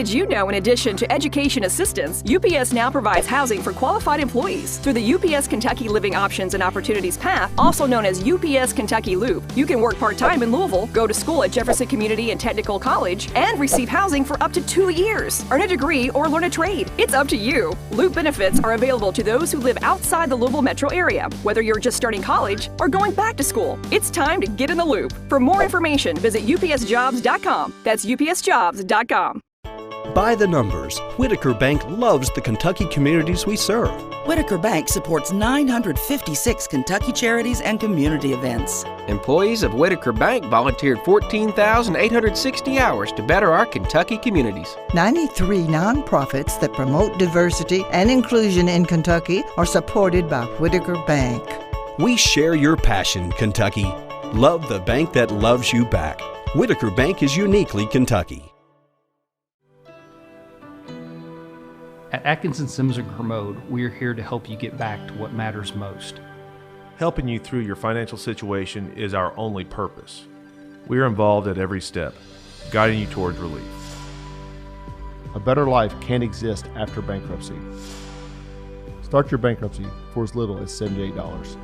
Did you know, in addition to education assistance, UPS now provides housing for qualified employees? Through the UPS Kentucky Living Options and Opportunities Path, also known as UPS Kentucky Loop, you can work part-time in Louisville, go to school at Jefferson Community and Technical College, and receive housing for up to 2 years. Earn a degree or learn a trade. It's up to you. Loop benefits are available to those who live outside the Louisville metro area, whether you're just starting college or going back to school. It's time to get in the loop. For more information, visit upsjobs.com. That's upsjobs.com. By the numbers, Whitaker Bank loves the Kentucky communities we serve. Whitaker Bank supports 956 Kentucky charities and community events. Employees of Whitaker Bank volunteered 14,860 hours to better our Kentucky communities. 93 nonprofits that promote diversity and inclusion in Kentucky are supported by Whitaker Bank. We share your passion, Kentucky. Love the bank that loves you back. Whitaker Bank is uniquely Kentucky. At Atkinson Sims & Kermode, we are here to help you get back to what matters most. Helping you through your financial situation is our only purpose. We are involved at every step, guiding you towards relief. A better life can't exist after bankruptcy. Start your bankruptcy for as little as $78.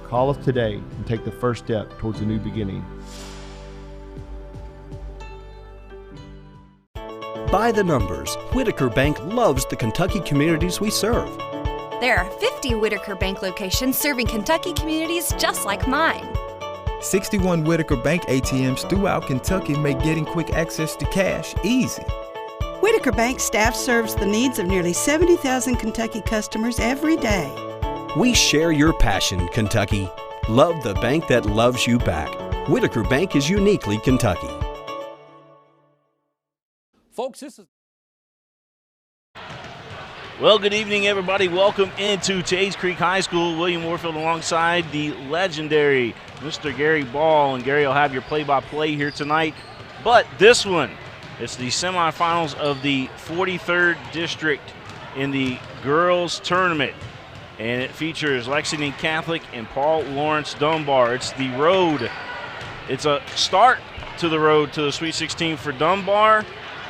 Call us today and take the first step towards a new beginning. By the numbers, Whitaker Bank loves the Kentucky communities we serve. There are 50 Whitaker Bank locations serving Kentucky communities just like mine. 61 Whitaker Bank ATMs throughout Kentucky make getting quick access to cash easy. Whitaker Bank staff serves the needs of nearly 70,000 Kentucky customers every day. We share your passion, Kentucky. Love the bank that loves you back. Whitaker Bank is uniquely Kentucky. Folks, this is... Well, good evening, everybody. Welcome into Tays Creek High School. William Warfield alongside the legendary Mr. Gary Ball. And Gary will have your play-by-play here tonight. But this one, it's the semifinals of the 43rd District in the girls tournament. And it features Lexington Catholic and Paul Lawrence Dunbar. It's the road. It's a start to the road to the Sweet 16 for Dunbar.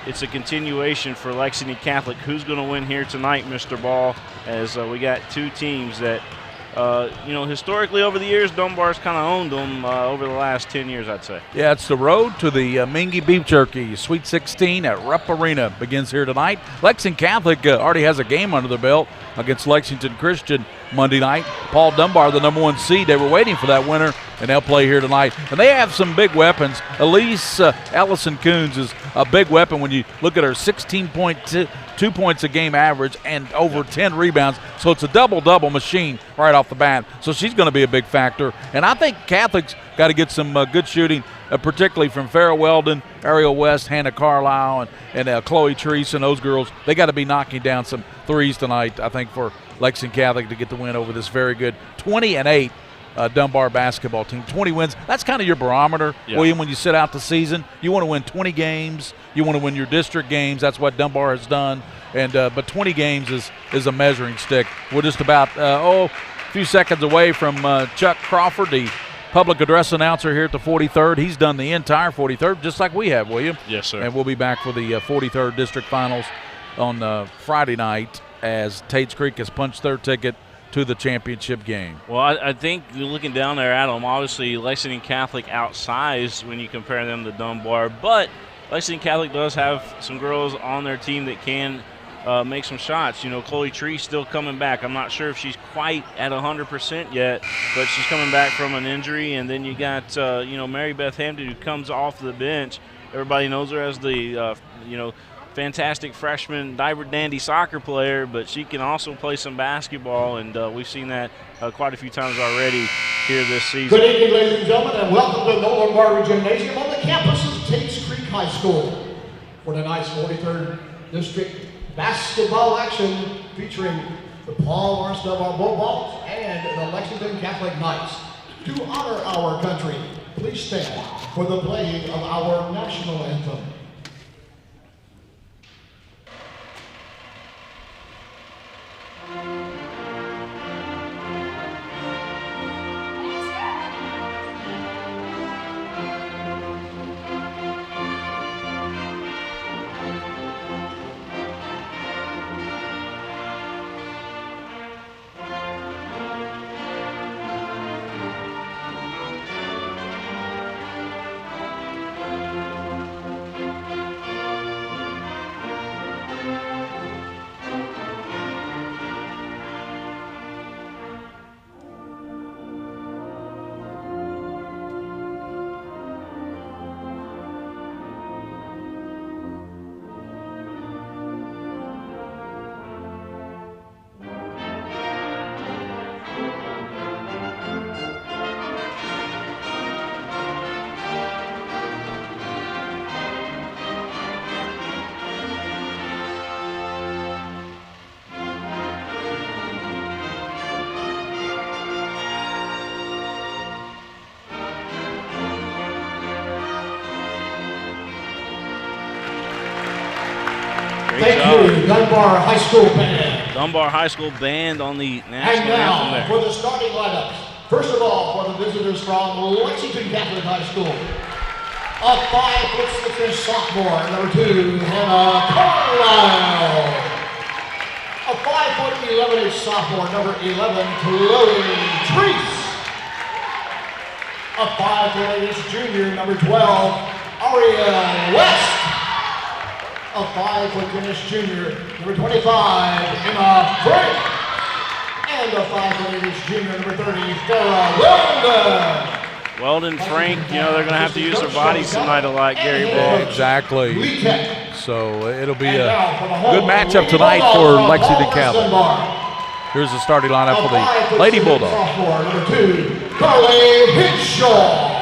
It's a continuation for Lexington Catholic. Who's going to win here tonight, Mr. Ball? As we got two teams that, historically over the years, Dunbar's kind of owned them over the last 10 years, I'd say. Yeah, it's the road to the Mingy Beef Jerky Sweet 16 at Rupp Arena. Begins here tonight. Lexington Catholic already has a game under their belt against Lexington Christian Monday night. Paul Dunbar, the number 1 seed, they were waiting for that winner, and they'll play here tonight. And they have some big weapons. Elise Ellison Coons is a big weapon when you look at her 16.2 points a game average and over 10 rebounds. So it's a double-double machine right off the bat. So she's going to be a big factor. And I think Catholic's got to get some good shooting, particularly from Farrah Weldon, Ariel West, Hannah Carlisle, and Chloe Treese and those girls. They got to be knocking down some threes tonight, I think, for Lexington Catholic to get the win over this very good 20-8 Dunbar basketball team. 20 wins, that's kind of your barometer, yeah. William, when you sit out the season. You want to win 20 games. You want to win your district games. That's what Dunbar has done. And but 20 games is a measuring stick. We're just about, a few seconds away from Chuck Crawford, the public address announcer here at the 43rd. He's done the entire 43rd, just like we have, William. Yes, sir. And we'll be back for the 43rd District Finals on Friday night as Tates Creek has punched their ticket to the championship game. Well, I think you're looking down there at them. Obviously, Lexington Catholic outsized when you compare them to Dunbar, but Lexington Catholic does have some girls on their team that can make some shots. Chloe Treese still coming back. I'm not sure if she's quite at 100% yet, but she's coming back from an injury. And then you got, Mary Beth Hampton, who comes off the bench. Everybody knows her as the, fantastic freshman diaper dandy soccer player, but she can also play some basketball, and we've seen that quite a few times already here this season. Good evening, ladies and gentlemen, and welcome to the Nolan Barber Gymnasium on the campus of Tates Creek High School for tonight's 43rd District basketball action featuring the Paul Lawrence Dunbar Bulldogs and the Lexington Catholic Knights. To honor our country, please stand for the playing of our national anthem. Great job. Thank you, Dunbar High School Band. Dunbar High School Band on the And national anthem now there. for the starting lineups. First of all, for the visitors from Lexington Catholic High School. A 5'6" sophomore, number 2, Hannah Carlisle. A 5'11" sophomore, number 11, Chloe Treese. A 5'8" junior, number 12, Aria West. A 5'10" junior, number 25, Emma Frank. And a 5'8" junior, number 30, Farrah Weldon. Weldon, Frank, they're going to have to use their bodies tonight a lot, Gary Ball. Exactly. So it'll be a good matchup tonight for Lexington Catholic. Here's the starting lineup for the Lady Bulldogs. Sophomore, number 2, Carly Hinshaw.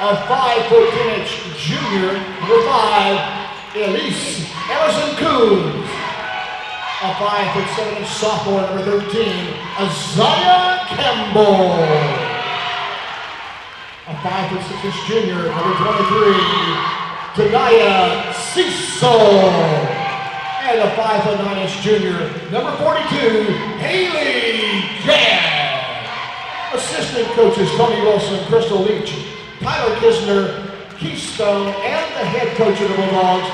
A 5'10" junior, number 5, Elise Emerson Coons. A 5'7" sophomore, number 13, Isaiah Campbell. A 5'6" junior, number 23, Tanaya Cecil. And a 5'9" junior, number 42, Haley Gadd. Assistant coaches Tony Wilson, Crystal Leach, Tyler Kisner, Keystone, and the head coach of the Bulldogs,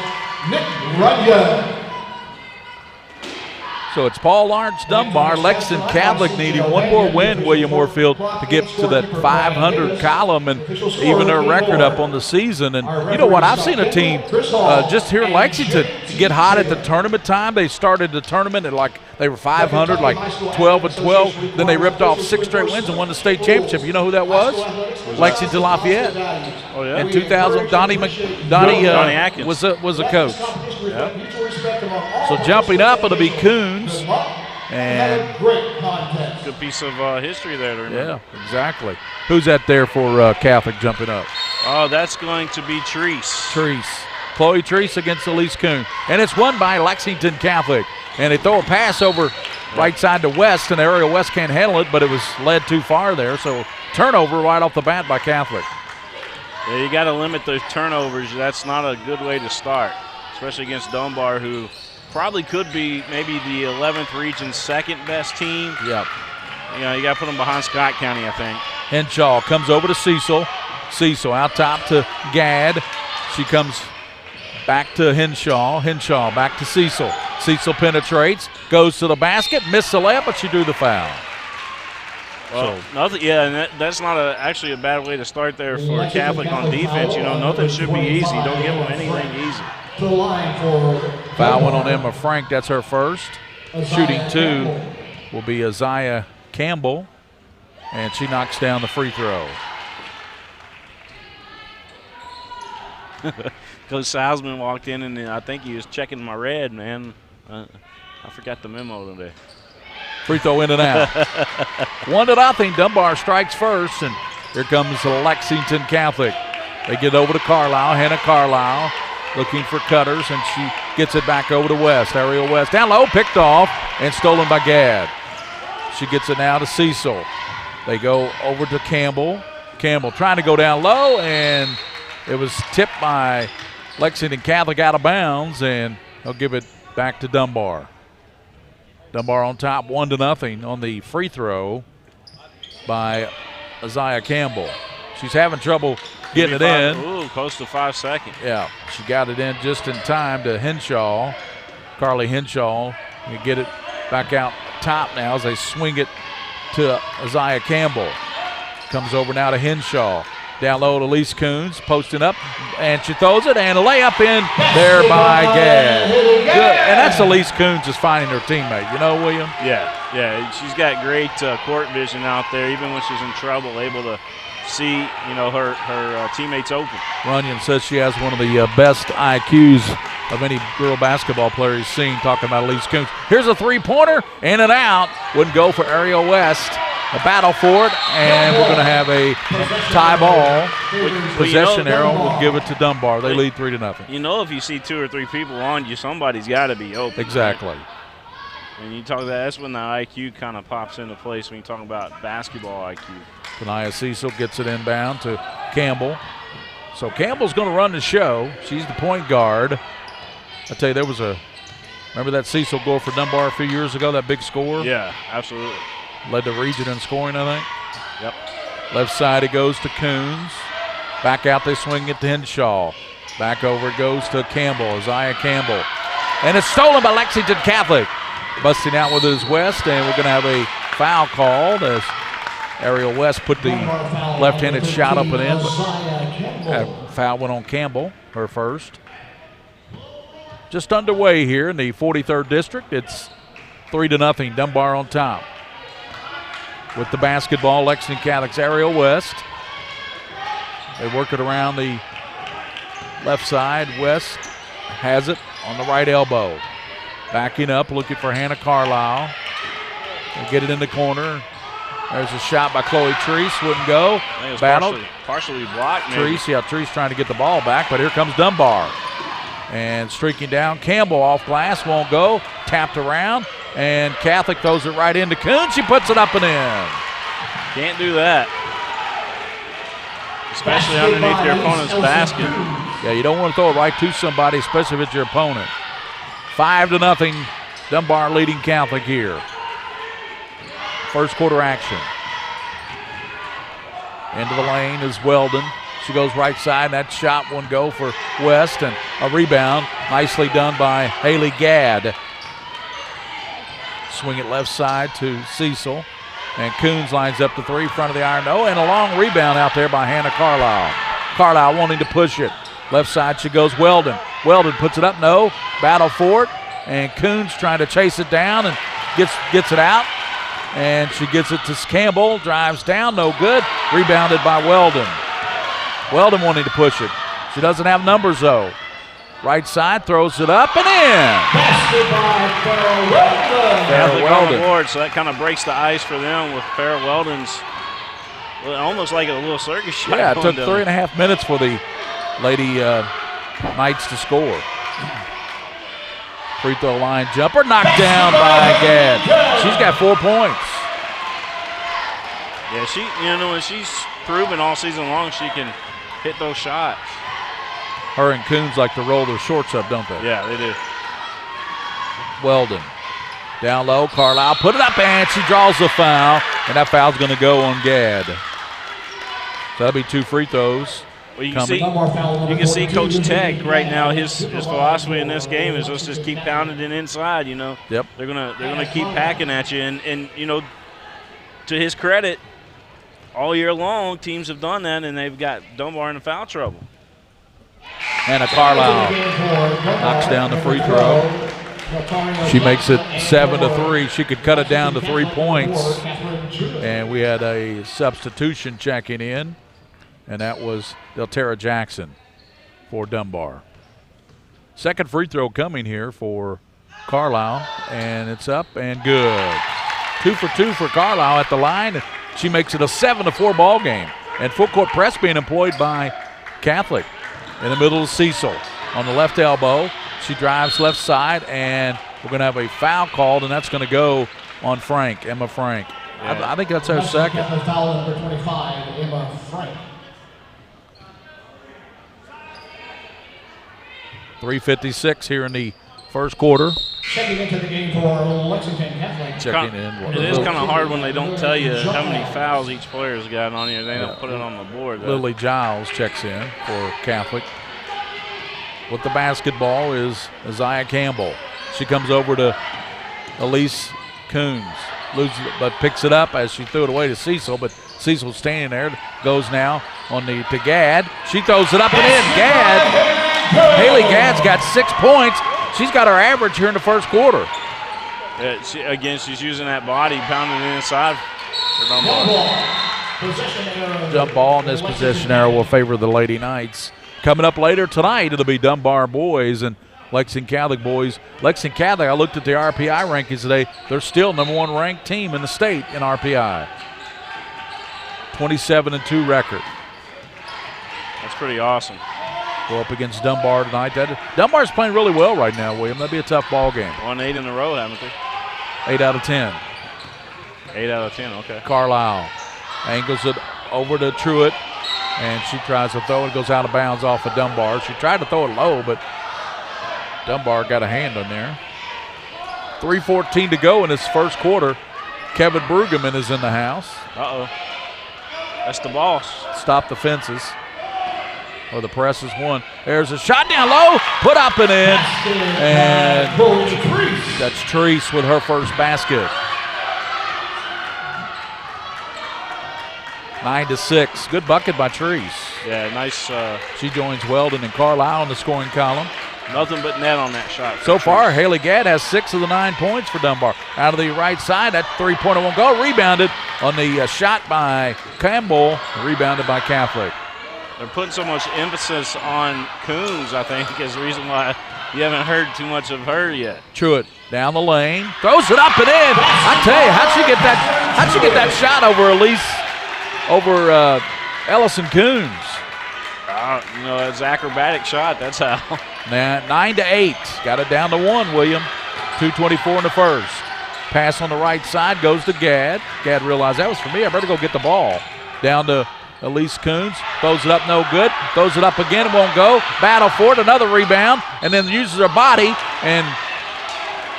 Nick Runyon. So it's Paul Lawrence Dunbar. Lexington Catholic needing one more win, William Warfield, to get to that 500 column and even their record up on the season. And you know what? I've seen a team just here in Lexington get hot at the tournament time. They started the tournament at they were 500, like 12-12. Then they ripped off 6 straight wins and won the state championship. You know who that was? Lexington Lafayette. Oh, yeah? In 2000, Donnie Atkins was a coach. Yep. So jumping up, it'll be Coons. And good piece of history there to remember. Yeah, exactly. Who's that there for Catholic jumping up? Oh, that's going to be Treese. Chloe Treese against Elise Coon. And it's won by Lexington Catholic. And they throw a pass over right side to West, and Ariel West can't handle it, but it was led too far there. So turnover right off the bat by Catholic. Yeah, you got to limit those turnovers. That's not a good way to start, especially against Dunbar, who probably could be maybe the 11th region's second best team. Yep. You got to put them behind Scott County, I think. Henshaw comes over to Cecil. Cecil out top to Gadd. She comes back to Henshaw. Henshaw back to Cecil. Cecil penetrates, goes to the basket, missed the layup, but she drew the foul. Well, nothing. Yeah, and that's not actually a bad way to start there for Catholic on defense. Nothing should be easy. Don't give them anything easy. Foul went on Emma Frank. That's her first. Shooting 2 will be Isaiah Campbell, and she knocks down the free throw. Coach Salzman walked in, and I think he was checking my red, man. I forgot the memo today. Free throw in and out. 1-0. Dunbar strikes first, and here comes Lexington Catholic. They get over to Carlisle. Hannah Carlisle looking for cutters, and she gets it back over to West. Ariel West down low, picked off, and stolen by Gadd. She gets it now to Cecil. They go over to Campbell. Campbell trying to go down low, and it was tipped by Lexington Catholic out of bounds, and they'll give it back to Dunbar. Dunbar on top 1-0 on the free throw by Isaiah Campbell. She's having trouble getting it in. Ooh, close to 5 seconds. Yeah, she got it in just in time to Henshaw. Carly Henshaw. You get it back out top now as they swing it to Isaiah Campbell. Comes over now to Henshaw. Down low to Elise Coons, posting up, and she throws it, and a layup in there by Gadd. Good, and that's Elise Coons just finding her teammate. William? Yeah, she's got great court vision out there, even when she's in trouble, able to see, her teammates open. Runyon says she has one of the best IQs of any girl basketball player he's seen, talking about Elise Coons. Here's a three-pointer, in and out. Wouldn't go for Ariel West. A battle for it, and we're going to have a tie ball. Possession arrow will give it to Dunbar. They lead 3-0. If you see 2 or 3 people on you, somebody's got to be open. Exactly. Right? And you talk that's when the IQ kind of pops into place when you talk about basketball IQ. Tanaya Cecil gets it inbound to Campbell. So Campbell's going to run the show. She's the point guard. I tell you, remember that Cecil goal for Dunbar a few years ago, that big score? Yeah, absolutely. Led the region in scoring, I think. Yep. Left side it goes to Coons. Back out they swing it to Henshaw. Back over it goes to Campbell, Isaiah Campbell. And it's stolen by Lexington Catholic. Busting out with it is West, and we're going to have a foul called as Ariel West put the left-handed shot up and in. But foul went on Campbell, her first. Just underway here in the 43rd district. It's 3-0, Dunbar on top. With the basketball, Lexington Catholic's Ariel West. They work it around the left side. West has it on the right elbow. Backing up, looking for Hannah Carlisle. They get it in the corner. There's a shot by Chloe Treese, wouldn't go. Battled. Partially blocked. Treese trying to get the ball back, but here comes Dunbar. And streaking down, Campbell off glass, won't go. Tapped around, and Catholic throws it right into Coon. She puts it up and in. Can't do that. Especially underneath your opponent's basket. Yeah, you don't want to throw it right to somebody, especially if it's your opponent. 5-0, Dunbar leading Catholic here. First quarter action. Into the lane is Weldon. She goes right side. That shot won't go for West, and a rebound. Nicely done by Haley Gadd. Swing it left side to Cecil. And Coons lines up the three, front of the iron. Oh, and a long rebound out there by Hannah Carlisle. Carlisle wanting to push it. Left side she goes Weldon. Weldon puts it up, no. Battle for it. And Coons trying to chase it down and gets it out. And she gets it to Campbell. Drives down, no good. Rebounded by Weldon. Weldon wanting to push it. She doesn't have numbers though. Right side, throws it up and in. Farrah Weldon. Board, so that kind of breaks the ice for them with Farrah Weldon's almost like a little circus shot. Yeah, it took 3.5 minutes for the Lady Knights to score. Free throw line jumper knocked down by Gadd. She's got 4 points. Yeah, and she's proven all season long she can hit those shots. Her and Coons like to roll their shorts up, don't they? Yeah, they do. Weldon. Down low, Carlisle put it up, and she draws the foul, and that foul's going to go on Gadd. So that'll be 2 free throws. Well, you can see Coach Tech right now. His philosophy in this game is let's just keep pounding it inside. Yep. They're gonna keep packing at you, and to his credit, all year long teams have done that, and they've got Dunbar in foul trouble. Anna Carlisle knocks down the free throw. She makes it 7-3. She could cut it down to 3 points. And we had a substitution checking in, and that was Deltera Jackson for Dunbar. Second free throw coming here for Carlisle, and it's up and good. 2 for 2 for Carlisle at the line. She makes it a 7-4 ball game. And full court press being employed by Catholic. In the middle of Cecil on the left elbow. She drives left side, and we're going to have a foul called, and that's going to go on Frank, Emma Frank. Yeah. I think that's her second. Foul number 25, Emma Frank. 3:56 here in the first quarter. Checking into the game for Lexington Catholic. It is kind of hard when they don't tell you how many fouls each player's got on here. They don't put it on the board. Lily Giles checks in for Catholic. With the basketball is Isaiah Campbell. She comes over to Elise Coons. Loses it, but picks it up as she threw it away to Cecil, but Cecil's standing there. Goes now to Gadd. She throws it up and in. Haley Gadd's got 6 points. She's got her average here in the first quarter. She's using that body, pounding it inside for Dunbar. Jump ball in this possession error will favor the Lady Knights. Coming up later tonight, it'll be Dunbar boys and Lexington Catholic boys. Lexington Catholic, I looked at the RPI rankings today. They're still #1 ranked team in the state in RPI. 27-2 record. That's pretty awesome. Go up against Dunbar tonight. Dunbar's playing really well right now, William. That'd be a tough ball game. Won 8 in a row, haven't they? 8 out of 10. 8 out of 10, okay. Carlisle angles it over to Truitt, and she tries to throw it. Goes out of bounds off of Dunbar. She tried to throw it low, but Dunbar got a hand on there. 3:14 to go in this first quarter. Kevin Brueggemann is in the house. Uh-oh. That's the boss. Stop the fences. Or the press is one. There's a shot down low, put up and in. And that's Treese with her first basket. 9-6. Good bucket by Treese. Yeah, nice. She joins Weldon and Carlisle in the scoring column. Nothing but net on that shot. So far, Haley Gadd has 6 of the 9 points for Dunbar. Out of the right side, that three-pointer won't go. Rebounded on the shot by Campbell. Rebounded by Catholic. They're putting so much emphasis on Coons, I think, is the reason why you haven't heard too much of her yet. Truitt down the lane, throws it up and in. I tell you, how'd she get that shot over Ellison Coons? You know, it's an acrobatic shot. That's how. Now 9-8. Got it down to 1, William. 2:24 in the first. Pass on the right side goes to Gadd. Gadd realized that was for me. I better go get the ball. Down to Elise Coons. Throws it up, no good. Throws it up again, won't go. Battle for it, another rebound, and then uses her body, and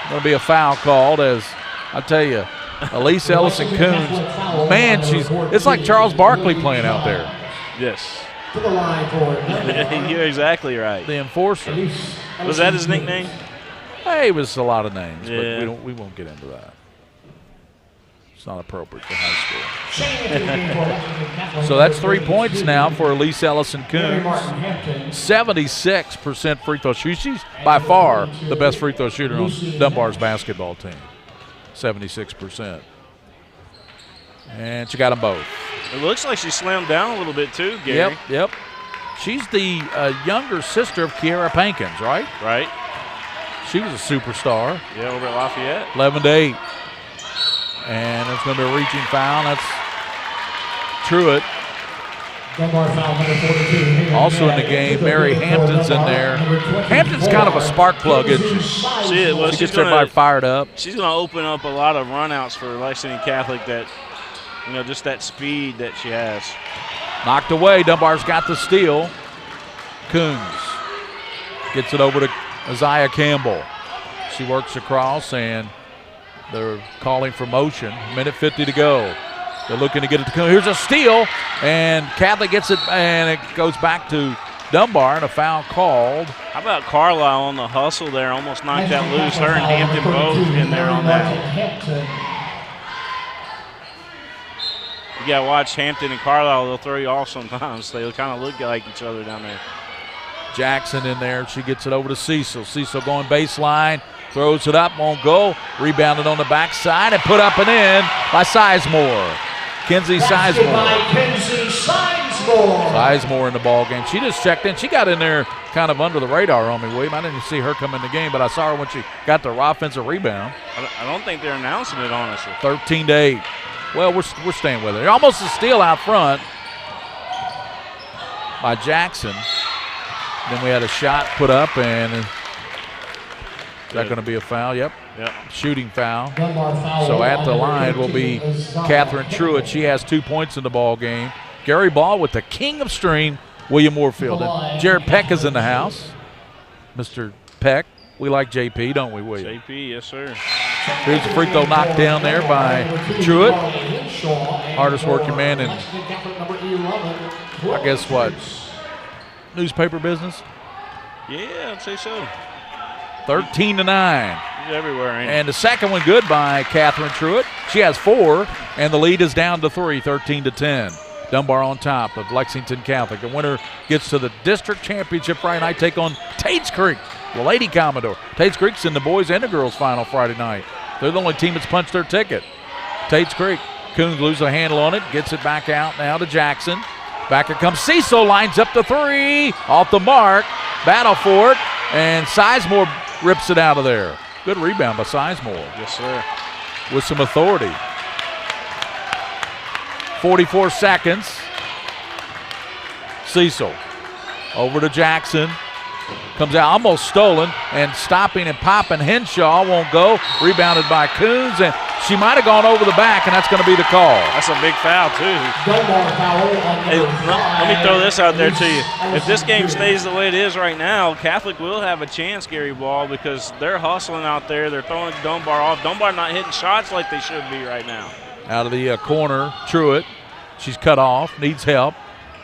going to be a foul called as, I tell you, Elise Ellison Coons, man, it's like Charles Barkley playing out there. Yes. To the line for it. You're exactly right. The enforcer. Was that his nickname? Hey, it was a lot of names, yeah. But we won't get into that. It's not appropriate for high school. So that's 3 points now for Elise Ellison Coons. 76% free throw shooter. She's by far the best free throw shooter on Dunbar's basketball team. 76%. And she got them both. It looks like she slammed down a little bit too, Gary. Yep. She's the younger sister of Kiara Pankins, right? Right. She was a superstar. Yeah, over at Lafayette. 11-8. And it's going to be a reaching foul. That's Truitt. Dunbar foul number 42. Also in the game, Mary Hampton's in there. Hampton's kind of a spark plug, isn't she? Well, she gets everybody fired up. She's going to open up a lot of runouts for Lexington Catholic that, you know, just that speed that she has. Knocked away. Dunbar's got the steal. Coons gets it over to Isaiah Campbell. She works across, and they're calling for motion. 1:50 to go. They're looking to get it to come. Here's a steal, and Catholic gets it, and it goes back to Dunbar, and a foul called. How about Carlisle on the hustle there? Almost knocked that loose. Her and Hampton both in there on that. You got to watch Hampton and Carlisle. They'll throw you off sometimes. They kind of look like each other down there. Jackson in there. She gets it over to Cecil. Cecil going baseline. Throws it up, won't go. Rebounded on the backside and put up and in by Sizemore. Kenzie Sizemore. Sizemore in the ball game. She just checked in. She got in there kind of under the radar on me, William. I didn't see her come in the game, but I saw her when she got the offensive rebound. I don't think they're announcing it, honestly. 13-8. Well, we're staying with it. Almost a steal out front by Jackson. Then we had a shot put up, and is that going to be a foul? Yep. Shooting foul. So at the line will be Catherine Truitt. She has 2 points in the ball game. Gary Ball with the king of stream, William Moorfield. And Jared Peck is in the house. Mr. Peck. We like JP, don't we, William? JP, yes, sir. Here's a free throw knocked down there by Truitt. Hardest working man in, I guess what, newspaper business? Yeah, I'd say so. 13-9. He's everywhere, ain't he? And the second one good by Catherine Truitt. She has 4, and the lead is down to 3, 13-10. Dunbar on top of Lexington Catholic. The winner gets to the district championship Friday night, take on Tates Creek, the Lady Commodore. Tates Creek's in the boys and the girls final Friday night. They're the only team that's punched their ticket. Tates Creek. Coons loses a handle on it, gets it back out now to Jackson. Back it comes Cecil, lines up the 3, off the mark, battle for it, and Sizemore rips it out of there. Good rebound by Sizemore. Yes, sir. With some authority. 44 seconds. Cecil over to Jackson. Comes out almost stolen, and stopping and popping Henshaw won't go. Rebounded by Coons, and She might have gone over the back, and that's going to be the call. That's a big foul, too. Hey, let me throw this out there to you. If this game stays the way it is right now, Catholic will have a chance, Gary Ball, because they're hustling out there. They're throwing Dunbar off. Dunbar not hitting shots like they should be right now. Out of the corner, Truitt. She's cut off, needs help.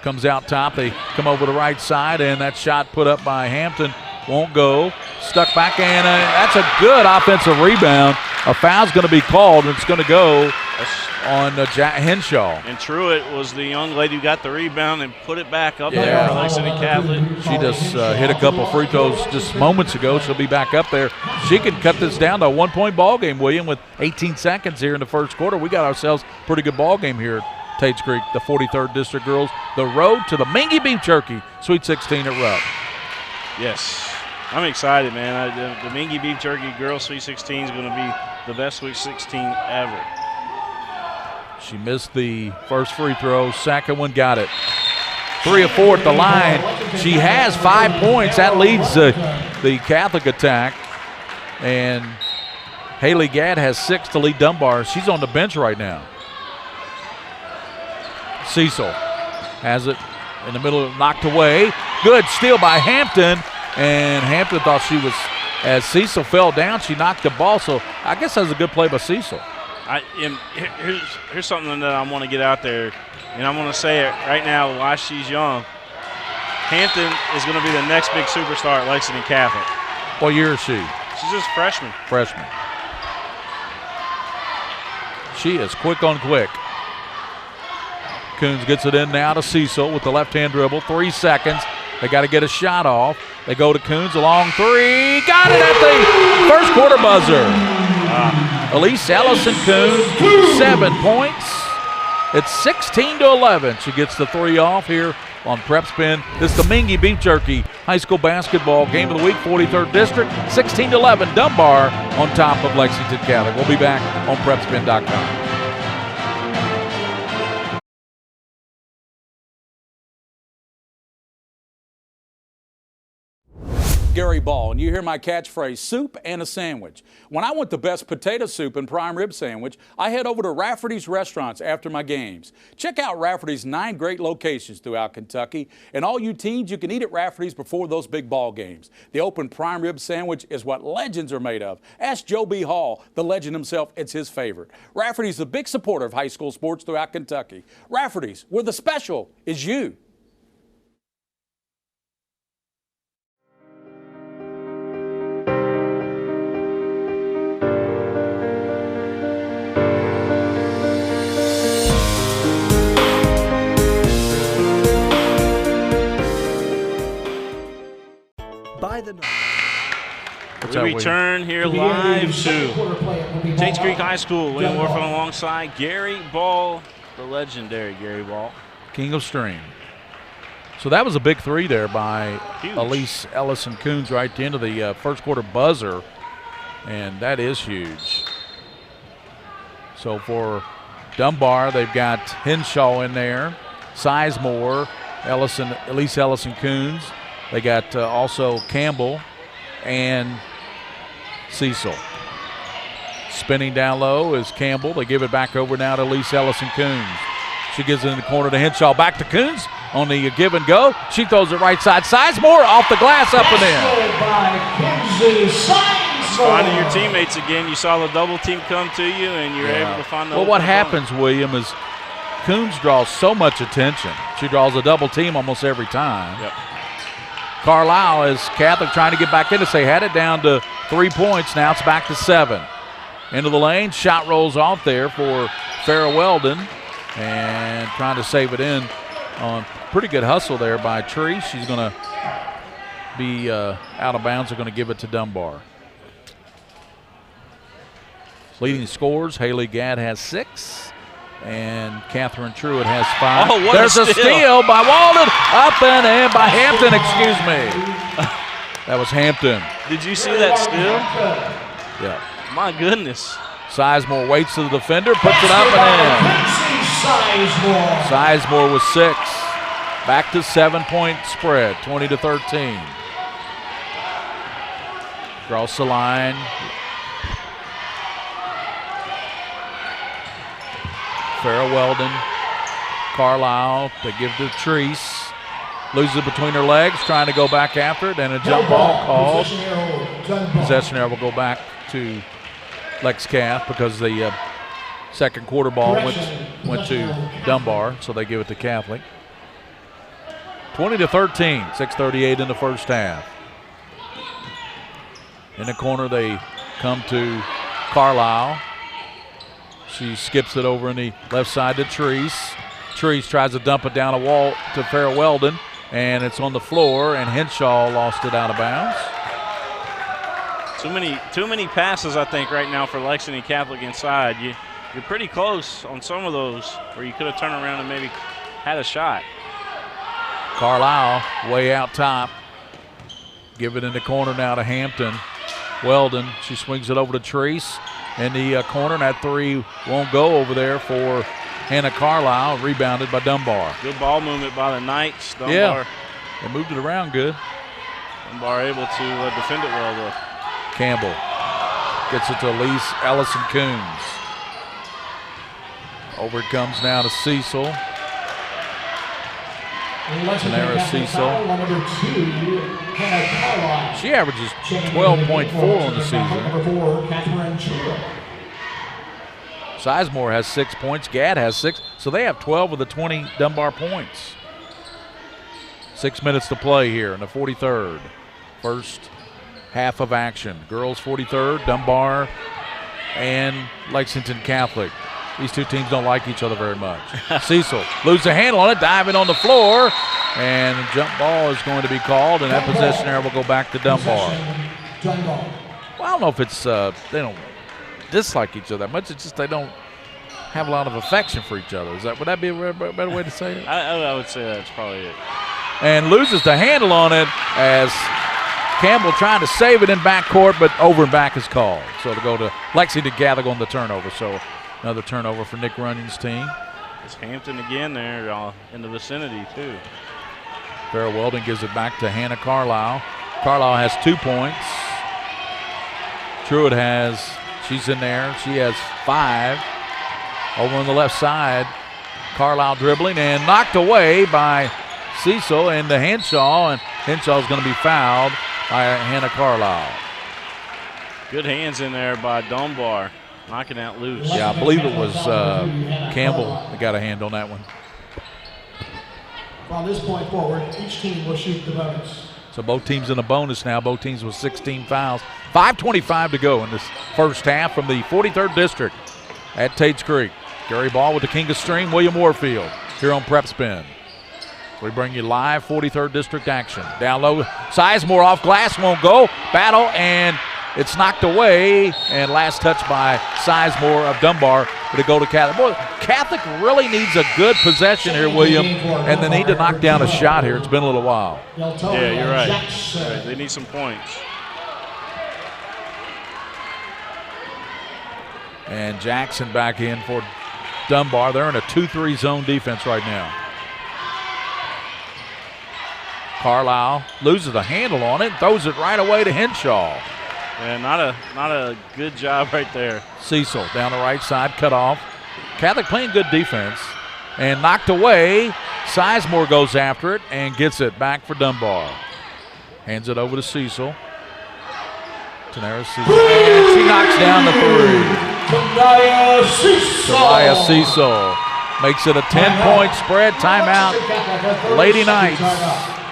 Comes out top. They come over the right side, and that shot put up by Hampton won't go. Stuck back, and that's a good offensive rebound. A foul's going to be called, and it's going to go on Henshaw. And Truitt was the young lady who got the rebound and put it back up there for Lexington Catholic. She just hit a couple free throws just moments ago. She'll be back up there. She can cut this down to a 1-point ball game, William, with 18 seconds here in the first quarter. We got ourselves a pretty good ball game here at Tates Creek, the 43rd District girls. The road to the Mingy Beef Jerky, Sweet 16 at Rupp. Yes. I'm excited, man. The Mingy Beef Jerky Girls Sweet 16 is going to be the best Sweet 16 ever. She missed the first free throw. Second one got it. 3 of 4 at the line. She has 5 points. That leads the Catholic attack. And Haley Gadd has 6 to lead Dunbar. She's on the bench right now. Cecil has it in the middle, knocked away. Good steal by Hampton. And Hampton thought she was, as Cecil fell down, she knocked the ball. So I guess that was a good play by Cecil. Here's something that I want to get out there, and I'm going to say it right now while she's young. Hampton is going to be the next big superstar at Lexington Catholic. What year is she? She's just a freshman. Freshman. She is quick on quick. Coons gets it in now to Cecil with the left-hand dribble. 3 seconds. They got to get a shot off. They go to Coons, a long three. Got it at the first quarter buzzer. Elise Ellison Coons, 7 points. It's 16-11. She gets the 3 off here on Prep Spin. This is the Mingy Beef Jerky High School Basketball Game of the Week, 43rd District. 16-11, Dunbar on top of Lexington Catholic. We'll be back on PrepSpin.com. Gary Ball, and you hear my catchphrase, soup and a sandwich. When I want the best potato soup and prime rib sandwich, I head over to Rafferty's Restaurants after my games. Check out Rafferty's 9 great locations throughout Kentucky, and all you teens, you can eat at Rafferty's before those big ball games. The open prime rib sandwich is what legends are made of. Ask Joe B. Hall, the legend himself, it's his favorite. Rafferty's a big supporter of high school sports throughout Kentucky. Rafferty's, where the special is you. We return here live to Tates Creek High School. William Warfield alongside Gary Ball, the legendary Gary Ball. King of Stream. So that was a big 3 there by Elise Ellison Coons right at the end of the first quarter buzzer. And that is huge. So for Dunbar, they've got Henshaw in there, Sizemore, Elise Ellison Coons. They got also Campbell and Cecil. Spinning down low is Campbell. They give it back over now to Elise Ellison Coons. She gives it in the corner to Henshaw. Back to Coons on the give and go. She throws it right side. Sizemore off the glass, up and in. Finding your teammates again. You saw the double team come to you, and you're able to find the. Well, what happens, William, is Coons draws so much attention. She draws a double team almost every time. Yep. Carlisle is Catholic trying to get back in. They had it down to 3 points. Now it's back to 7. Into the lane. Shot rolls off there for Farrah Weldon. And trying to save it in on pretty good hustle there by Tree. She's going to be out of bounds. They're going to give it to Dunbar. Leading scores, Haley Gadd has 6. And Catherine Truitt has 5. Oh, what There's a steal by Walden. Up and in by Hampton, excuse me. That was Hampton. Did you see that steal? Yeah. My goodness. Sizemore waits to the defender, puts it up and in. Sizemore with 6. Back to 7-point spread, 20-13. Cross the line. Farrah Weldon, Carlisle, they give to Treese. Loses it between her legs, trying to go back after it, and a jump ball called. Possession arrow will go back to Lex Cath because the second quarter ball went to Dunbar, so they give it to Catholic. 20-13, 6:38 in the first half. In the corner, they come to Carlisle. She skips it over in the left side to Treese. Treese tries to dump it down a wall to Farrah Weldon, and it's on the floor, and Henshaw lost it out of bounds. Too many passes, I think, right now for Lexington Catholic inside. You're pretty close on some of those where you could have turned around and maybe had a shot. Carlisle way out top. Give it in the corner now to Hampton. Weldon, she swings it over to Treese in the corner, and that three won't go over there for Hannah Carlisle, rebounded by Dunbar. Good ball movement by the Knights. Dunbar. Yeah, they moved it around good. Dunbar able to defend it well, though. Campbell gets it to Elise Ellison-Coons. Over it comes now to Cecil. Tanara Cecil. She averages 12.4 on the season. Sizemore has 6 points. Gadd has 6. So they have 12 of the 20 Dunbar points. 6 minutes to play here in the 43rd. First half of action. Girls 43rd, Dunbar and Lexington Catholic. These two teams don't like each other very much. Cecil loses a handle on it, diving on the floor, and a jump ball is going to be called, and that possession error will go back to Dunbar. Well, I don't know if it's they don't dislike each other that much. It's just they don't have a lot of affection for each other. Would that be a better way to say it? I would say that's probably it. And loses the handle on it as Campbell trying to save it in backcourt, but over and back is called. So to go to Lexington Catholic on the turnover. So another turnover for Nick Running's team. It's Hampton again there in the vicinity, too. Farrah Weldon gives it back to Hannah Carlisle. Carlisle has 2 points. Truitt she's in there. She has 5. Over on the left side, Carlisle dribbling and knocked away by Cecil and the Henshaw, and Henshaw's going to be fouled by Hannah Carlisle. Good hands in there by Dunbar, knocking out loose. Yeah, I believe it was Campbell that got a hand on that one. From this point forward, each team will shoot the bonus. So both teams in a bonus now. Both teams with 16 fouls. 5:25 to go in this first half from the 43rd District at Tates Creek. Gary Ball with the King of Stream, William Warfield, here on Prep Spin. We bring you live 43rd District action. Down low, Sizemore off glass, won't go. Battle, and it's knocked away, and last touch by Sizemore of Dunbar to go to Catholic. Boy, Catholic really needs a good possession here, William, and they need to knock down a shot here. It's been a little while. Yeah, you're right. They need some points. And Jackson back in for Dunbar. They're in a 2-3 zone defense right now. Carlisle loses the handle on it, throws it right away to Henshaw. Yeah, not a good job right there. Cecil down the right side, cut off. Catholic playing good defense and knocked away. Sizemore goes after it and gets it back for Dunbar. Hands it over to Cecil. Tanara Cecil. And she knocks down the three. Tanaya Cecil makes it a 10-point spread. Timeout. Lady Knights.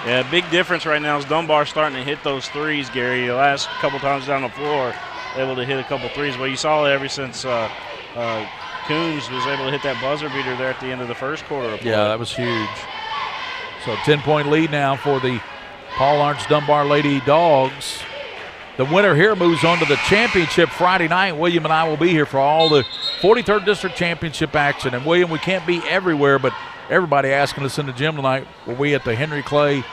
Yeah, big difference right now is Dunbar starting to hit those threes, Gary. The last couple times down the floor, able to hit a couple threes. Well, you saw it ever since Coons was able to hit that buzzer beater there at the end of the first quarter. Yeah, that was huge. So 10-point lead now for the Paul Arntz Dunbar Lady Dogs. The winner here moves on to the championship Friday night. William and I will be here for all the 43rd District Championship action. And, William, we can't be everywhere, but everybody asking us in the gym tonight, were we at the Henry Clay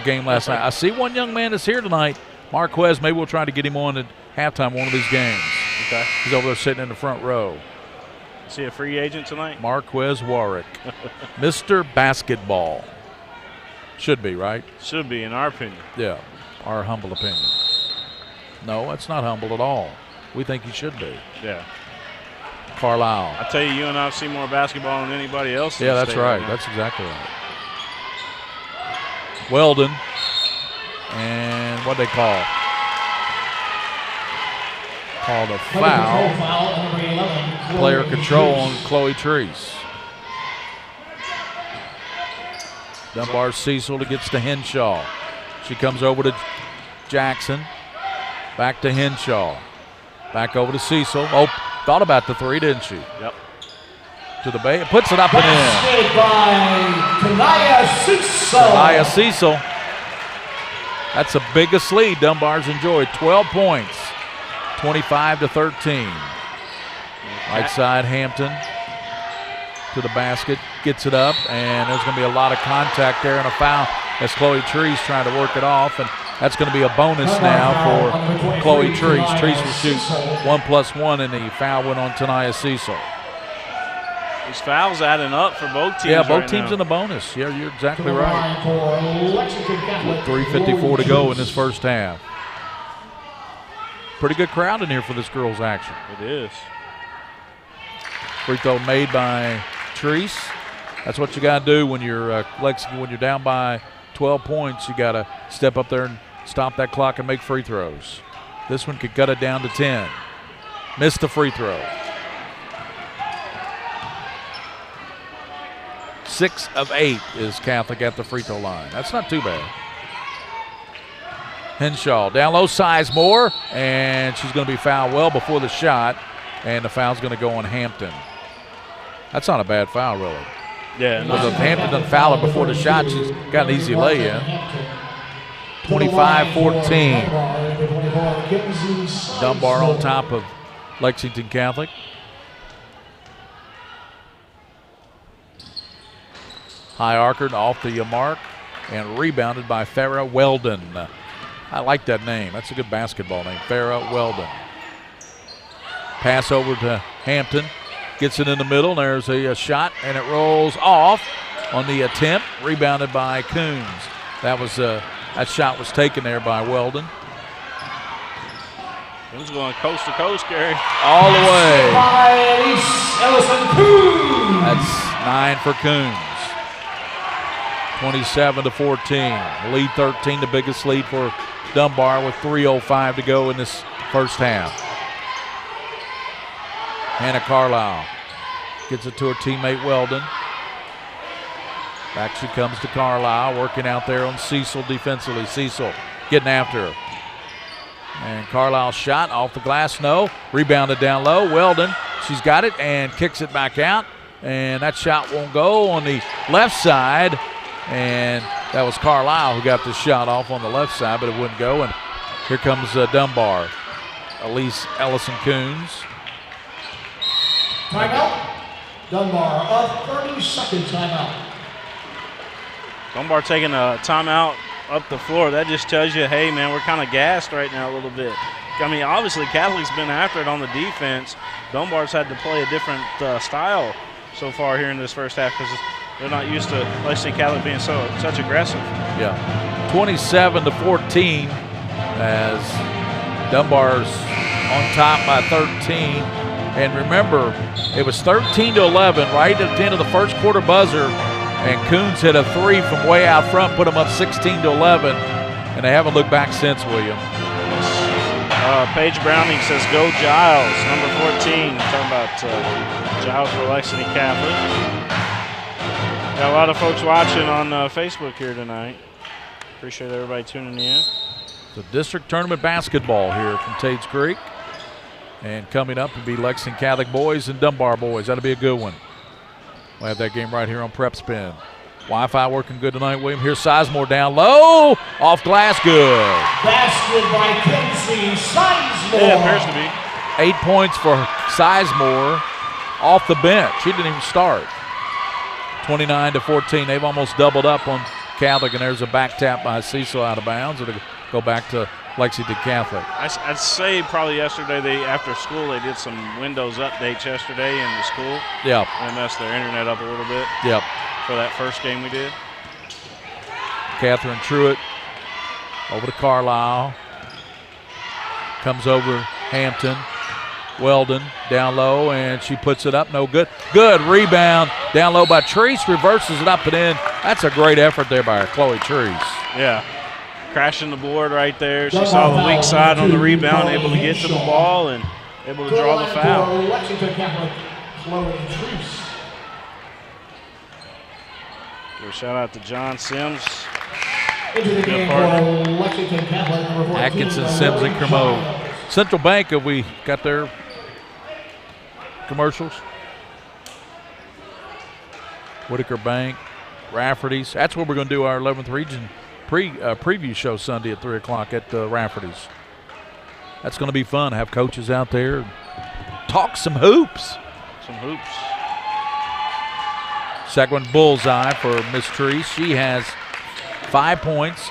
game last night? I see one young man that's here tonight, Marquez. Maybe we'll try to get him on at halftime one of these games. Okay. He's over there sitting in the front row. Is he a free agent tonight? Marquez Warwick. Mr. Basketball. Should be, right? Should be, in our opinion. Yeah, our humble opinion. No, it's not humble at all. We think he should be. Yeah. Carlisle. I tell you, you and I have seen more basketball than anybody else. Yeah, that's right. That's exactly right. Weldon. And what they call? Called a foul. Player control on Chloe Treese. Dunbar Cecil gets to Henshaw. She comes over to Jackson. Back to Henshaw. Back over to Cecil. Oh, thought about the three, didn't she? Yep. To the bay. Puts it up and in. By Cecil. Tanaya Cecil. That's the biggest lead Dunbar's enjoyed. 12 points. 25-13. Right side, Hampton to the basket. Gets it up, and there's going to be a lot of contact there and a foul as Chloe Treese trying to work it off. And that's going to be a bonus now for Chloe Treese. Treese will shoot 1+1, and the foul went on Tanaya Cecil. These fouls adding up for both teams. Yeah, both right teams now. in the bonus. Yeah, you're exactly right. 3:54 to go in this first half. Pretty good crowd in here for this girls' action. It is. Free throw made by Treese. That's what you got to do when you're Lexington. When you're down by 12 points, you got to step up there and stop that clock and make free throws. This one could cut it down to 10. Missed the free throw. 6 of 8 is Catholic at the free throw line. That's not too bad. Henshaw down low, Sizemore, and she's going to be fouled well before the shot, and the foul's going to go on Hampton. That's not a bad foul, really. Yeah. Because if Hampton doesn't foul her before the shot, she's got an easy lay-in. 25-14. Dunbar on top of Lexington Catholic. High archer off the mark and rebounded by Farrah Weldon. I like that name. That's a good basketball name, Farrah Weldon. Pass over to Hampton. Gets it in the middle. There's a shot, and it rolls off on the attempt. Rebounded by Coons. That shot was taken there by Weldon. Coons going coast to coast, Gary. All the way. Ellison Coons. That's 9 for Coons. 27-14. Lead 13, the biggest lead for Dunbar with 3:05 to go in this first half. Hannah Carlisle gets it to her teammate Weldon. Back she comes to Carlisle, working out there on Cecil defensively. Cecil getting after her. And Carlisle's shot off the glass, no. Rebounded down low. Weldon, she's got it and kicks it back out. And that shot won't go on the left side. And that was Carlisle who got the shot off on the left side, but it wouldn't go. And here comes Dunbar. Elise Ellison-Coons. Timeout. Dunbar, a 30-second timeout. Dunbar taking a timeout up the floor. That just tells you, hey, man, we're kind of gassed right now a little bit. I mean, obviously, Catholic's been after it on the defense. Dunbar's had to play a different style so far here in this first half because they're not used to Lexington Catholic being such aggressive. Yeah, 27-14 as Dunbar's on top by 13. And remember, it was 13-11 right at the end of the first quarter buzzer, and Coons hit a three from way out front, put them up 16-11, and they haven't looked back since, William. Paige Browning says, go Giles, number 14. Talking about Giles for Lexington Catholic. Got a lot of folks watching on Facebook here tonight. Appreciate everybody tuning in. The district tournament basketball here from Tates Creek. And coming up will be Lexington Catholic boys and Dunbar boys. That'll be a good one. We'll have that game right here on Prep Spin. Wi-Fi working good tonight, William. Here's Sizemore down low. Off glass, good. Basket by Kenzie Sizemore. Yeah, appears to be. 8 points for Sizemore off the bench. She didn't even start. 29-14. They've almost doubled up on Catholic, and there's a back tap by Cecil out of bounds. It'll go back to Lexington Catholic. I'd say probably yesterday, after school, they did some Windows updates yesterday in the school. Yep. They messed their internet up a little bit. Yep. For that first game we did. Catherine Truitt over to Carlisle. Comes over Hampton. Weldon down low, and she puts it up. No good. Good rebound down low by Treese. Reverses it up and in. That's a great effort there by Chloe Treese. Yeah. Crashing the board right there. She saw the weak side on the rebound, able to get to the ball and able to draw the foul. Lexington Catholic, Chloe Treese. Give a shout out to John Sims. Into the game for Lexington Catholic, number 14, Atkinson, Sims, and Kermode. Central Bank, have we got their commercials? Whitaker Bank, Rafferty's. That's where we're going to do our 11th Region preview show Sunday at 3 o'clock at Rafferty's. That's going to be fun. Have coaches out there and talk some hoops. Some hoops. Second one, bullseye for Miss Treese. She has 5 points,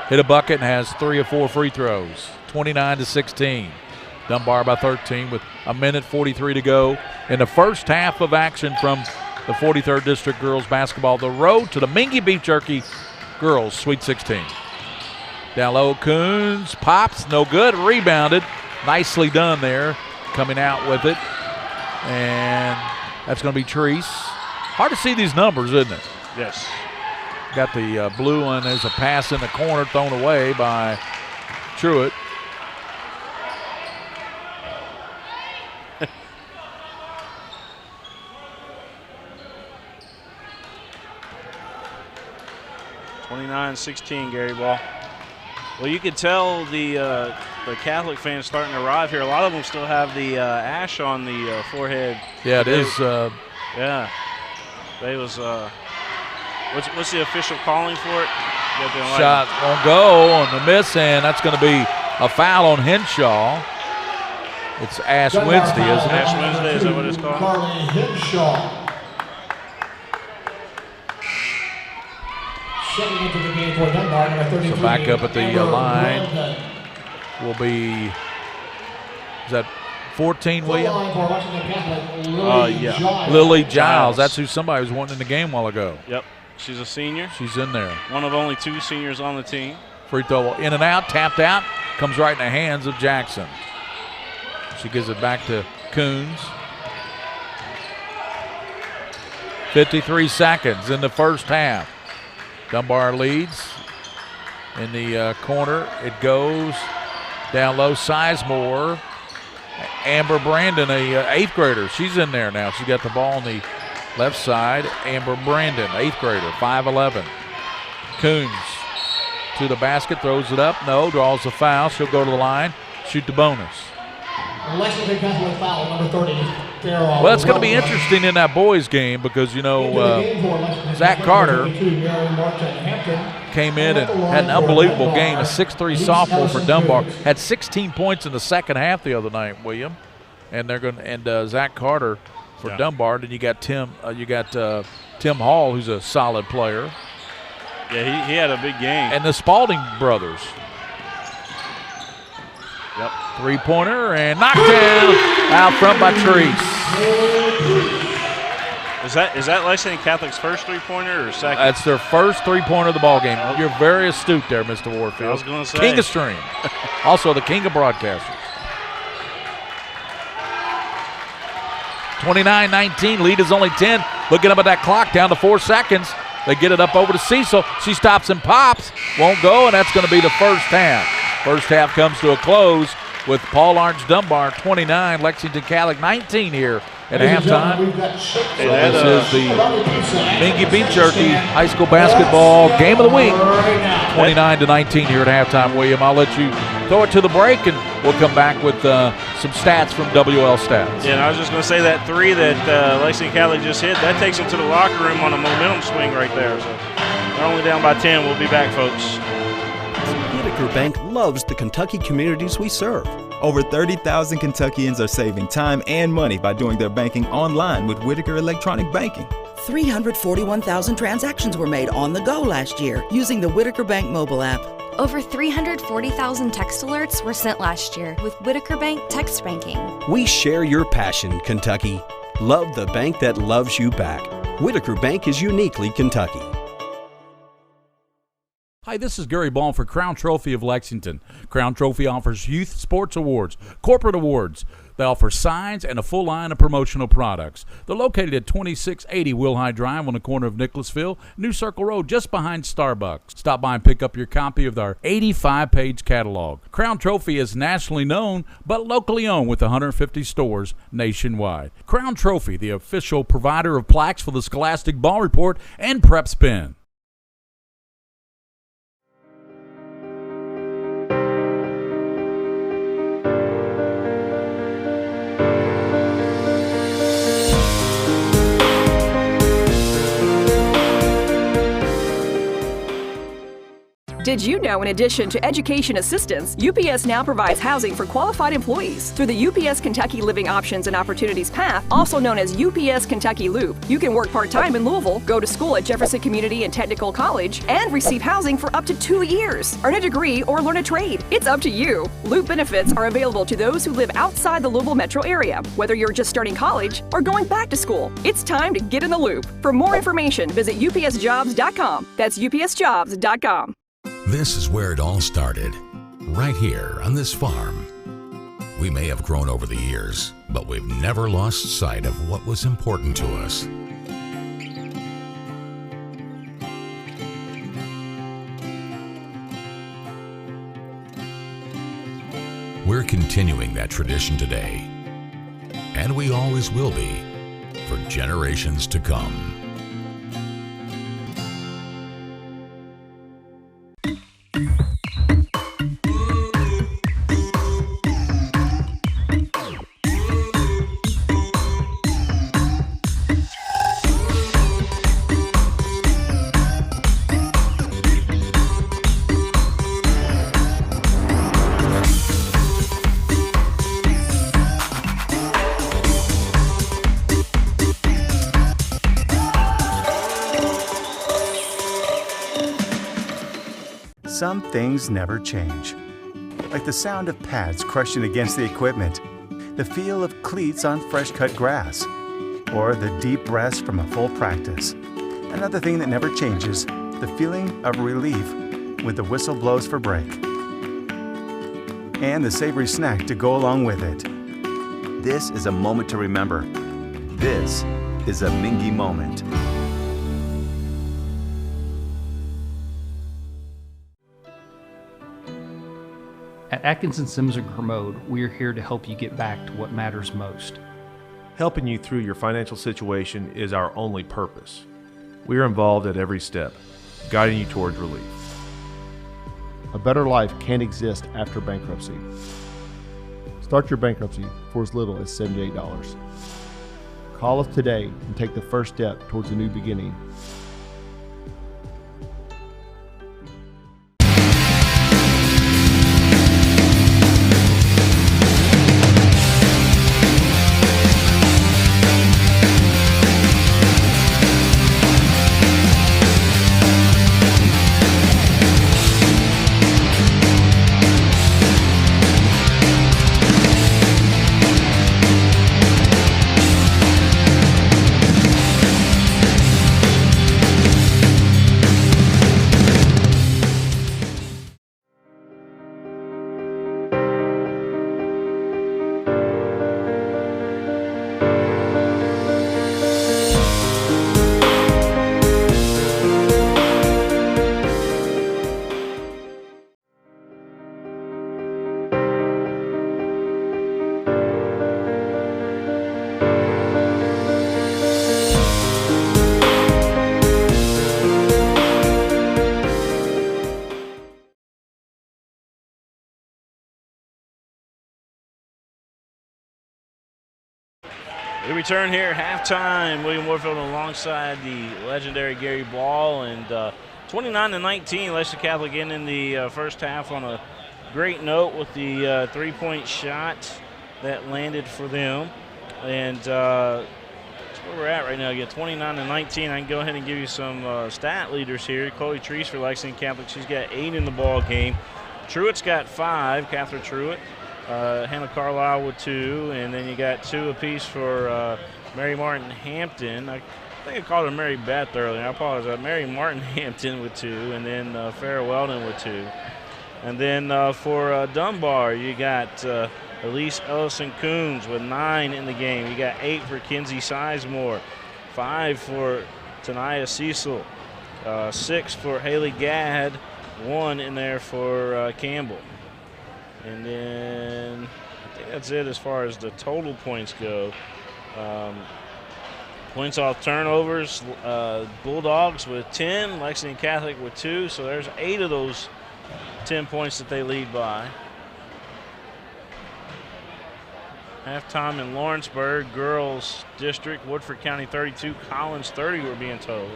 hit a bucket, and has 3 of 4 free throws. 29-16. Dunbar by 13 with a minute 43 to go in the first half of action from the 43rd District Girls Basketball. The road to the Mingy Beef Jerky Girls Sweet 16. Down low, Coons pops, no good, rebounded. Nicely done there, coming out with it. And that's going to be Treese. Hard to see these numbers, isn't it? Yes. Got the blue one. There's a pass in the corner thrown away by Truitt. (29-16) Gary Ball. Well, you could tell the Catholic fans starting to arrive here. A lot of them still have the ash on the forehead. Yeah, it is. Yeah, they was. What's the official calling for it? Shot won't go on the miss, and that's going to be a foul on Henshaw. It's Ash Wednesday, isn't it? Ash Wednesday, is that what it's called? Carly Henshaw. Checking into the game for Dunbar, number 33. So back up at the line will be, is that 14, William? Yeah. Lily Giles. That's who somebody was wanting in the game a while ago. Yep. She's a senior. She's in there. One of only 2 seniors on the team. Free throw in and out, tapped out, comes right in the hands of Jackson. She gives it back to Coons. 53 seconds in the first half. Dunbar leads in the corner. It goes down low. Sizemore. Amber Brandon, a 8th grader. She's in there now. She got the ball on the left side. Amber Brandon, 8th grader, 5'11". Coons to the basket, throws it up. No, draws the foul. She'll go to the line, shoot the bonus. Lexington Catholic foul, number 30. Well, it's going to be interesting in that boys' game because, you know, Zach Carter came in and had an unbelievable game, a 6'3" sophomore for Dunbar. Had 16 points in the second half the other night, William. And they're going and Zach Carter for Dunbar. Then you got Tim Hall, who's a solid player. Yeah, he had a big game. And the Spalding brothers. Yep. Three-pointer and knocked down out front by Treese. Is that Lexington Catholic's first three-pointer or second? That's their first three-pointer of the ball game. You're very astute there, Mr. Warfield. I was going to say. King of Stream. Also the king of broadcasters. 29-19, lead is only 10. Looking up at that clock, down to 4 seconds. They get it up over to Cecil. She stops and pops. Won't go, and that's going to be the first half. First half comes to a close with Paul Orange Dunbar 29, Lexington Catholic 19 here at halftime. This is the Mingy Beef Jerky High School Basketball Game of the Week. 29-19 here at halftime, William. I'll let you throw it to the break, and we'll come back with some stats from WL Stats. Yeah, and I was just going to say that three that Lexington Catholic just hit, that takes them to the locker room on a momentum swing right there. So they're only down by 10. We'll be back, folks. Whitaker Bank loves the Kentucky communities we serve. Over 30,000 Kentuckians are saving time and money by doing their banking online with Whitaker Electronic Banking. 341,000 transactions were made on the go last year using the Whitaker Bank mobile app. Over 340,000 text alerts were sent last year with Whitaker Bank text banking. We share your passion, Kentucky. Love the bank that loves you back. Whitaker Bank is uniquely Kentucky. Hi, this is Gary Ball for Crown Trophy of Lexington. Crown Trophy offers youth sports awards, corporate awards, They offer signs and a full line of promotional products. They're located at 2680 Wilhite Drive on the corner of Nicholasville, New Circle Road, just behind Starbucks. Stop by and pick up your copy of their 85-page catalog. Crown Trophy is nationally known, but locally owned with 150 stores nationwide. Crown Trophy, the official provider of plaques for the Scholastic Ball Report and Prep Spin. Did you know, in addition to education assistance, UPS now provides housing for qualified employees? Through the UPS Kentucky Living Options and Opportunities Path, also known as UPS Kentucky Loop, you can work part-time in Louisville, go to school at Jefferson Community and Technical College, and receive housing for up to 2 years. Earn a degree or learn a trade. It's up to you. Loop benefits are available to those who live outside the Louisville metro area, whether you're just starting college or going back to school. It's time to get in the loop. For more information, visit upsjobs.com. That's upsjobs.com. This is where it all started, right here on this farm. We may have grown over the years, but we've never lost sight of what was important to us. We're continuing that tradition today, and we always will be for generations to come. Some things never change, like the sound of pads crushing against the equipment, the feel of cleats on fresh-cut grass, or the deep breaths from a full practice. Another thing that never changes, the feeling of relief when the whistle blows for break, and the savory snack to go along with it. This is a moment to remember. This is a Mingy moment. At Atkinson Sims & Kermode, we're here to help you get back to what matters most. Helping you through your financial situation is our only purpose. We are involved at every step, guiding you towards relief. A better life can't exist after bankruptcy. Start your bankruptcy for as little as $78. Call us today and take the first step towards a new beginning. We return here at halftime. William Warfield alongside the legendary Gary Ball, and 29-19, Lexington Catholic in the first half on a great note with the three-point shot that landed for them. And that's where we're at right now. Again, 29-19. I can go ahead and give you some stat leaders here. Chloe Treese for Lexington Catholic, she's got 8 in the ball game. Truitt's got 5, Catherine Truitt. Hannah Carlisle with 2, and then you got 2 apiece for Mary Martin Hampton. I think I called her Mary Beth earlier. I apologize. Mary Martin Hampton with 2, and then Farrah Weldon with 2. And then for Dunbar, you got Elise Ellison-Coons with 9 in the game. You got 8 for Kinsey Sizemore, 5 for Tanaya Cecil, 6 for Haley Gadd, 1 in there for Campbell. And then I think that's it as far as the total points go. Points off turnovers, Bulldogs with 10, Lexington Catholic with 2. So there's 8 of those 10 points that they lead by. Halftime in Lawrenceburg, girls district, Woodford County 32, Collins 30, we're being told.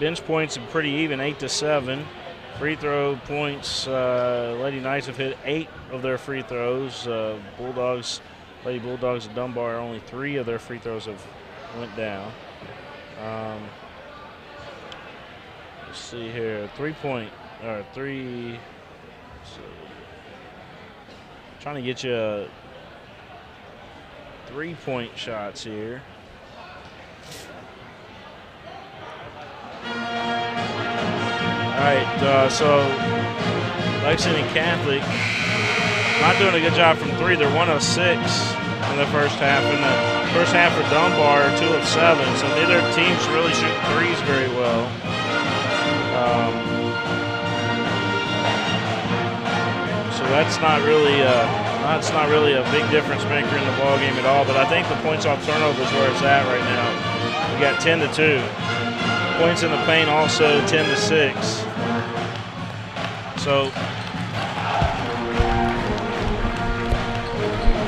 Bench points are pretty even, 8-7. Free throw points, Lady Knights have hit 8 of their free throws. Lady Bulldogs of Dunbar, only 3 of their free throws have went down. Let's see here, trying to get you 3-point shots here. All right, so Lexington Catholic not doing a good job from 3. They're 1 of 6 in the first half. In the first half for Dunbar, 2 of 7. So neither team's really shooting threes very well. So that's not really a big difference maker in the ball game at all. But I think the points off turnover is where it's at right now. We got 10-2. Points in the paint also 10-6. So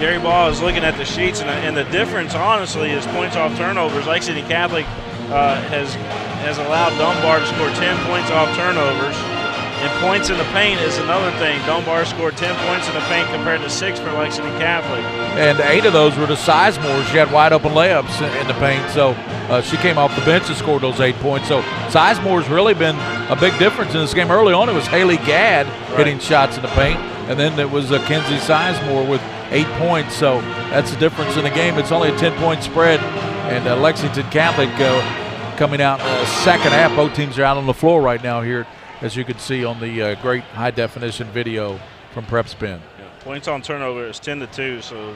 Gary Ball is looking at the sheets, and the difference, honestly, is points off turnovers. Lexington Catholic has allowed Dunbar to score 10 points off turnovers. And points in the paint is another thing. Dunbar scored 10 points in the paint compared to 6 for Lexington Catholic. And 8 of those were to Sizemore. She had wide open layups in the paint, so she came off the bench and scored those 8 points. So Sizemore's really been a big difference in this game. Early on, it was Haley Gadd hitting shots in the paint, and then it was Kinsey Sizemore with 8 points. So that's the difference in the game. It's only a 10-point spread, and Lexington Catholic coming out in the second half. Both teams are out on the floor right now here, as you can see on the great high-definition video from Prep Spin. Yeah. Points on turnover is 10-2, so,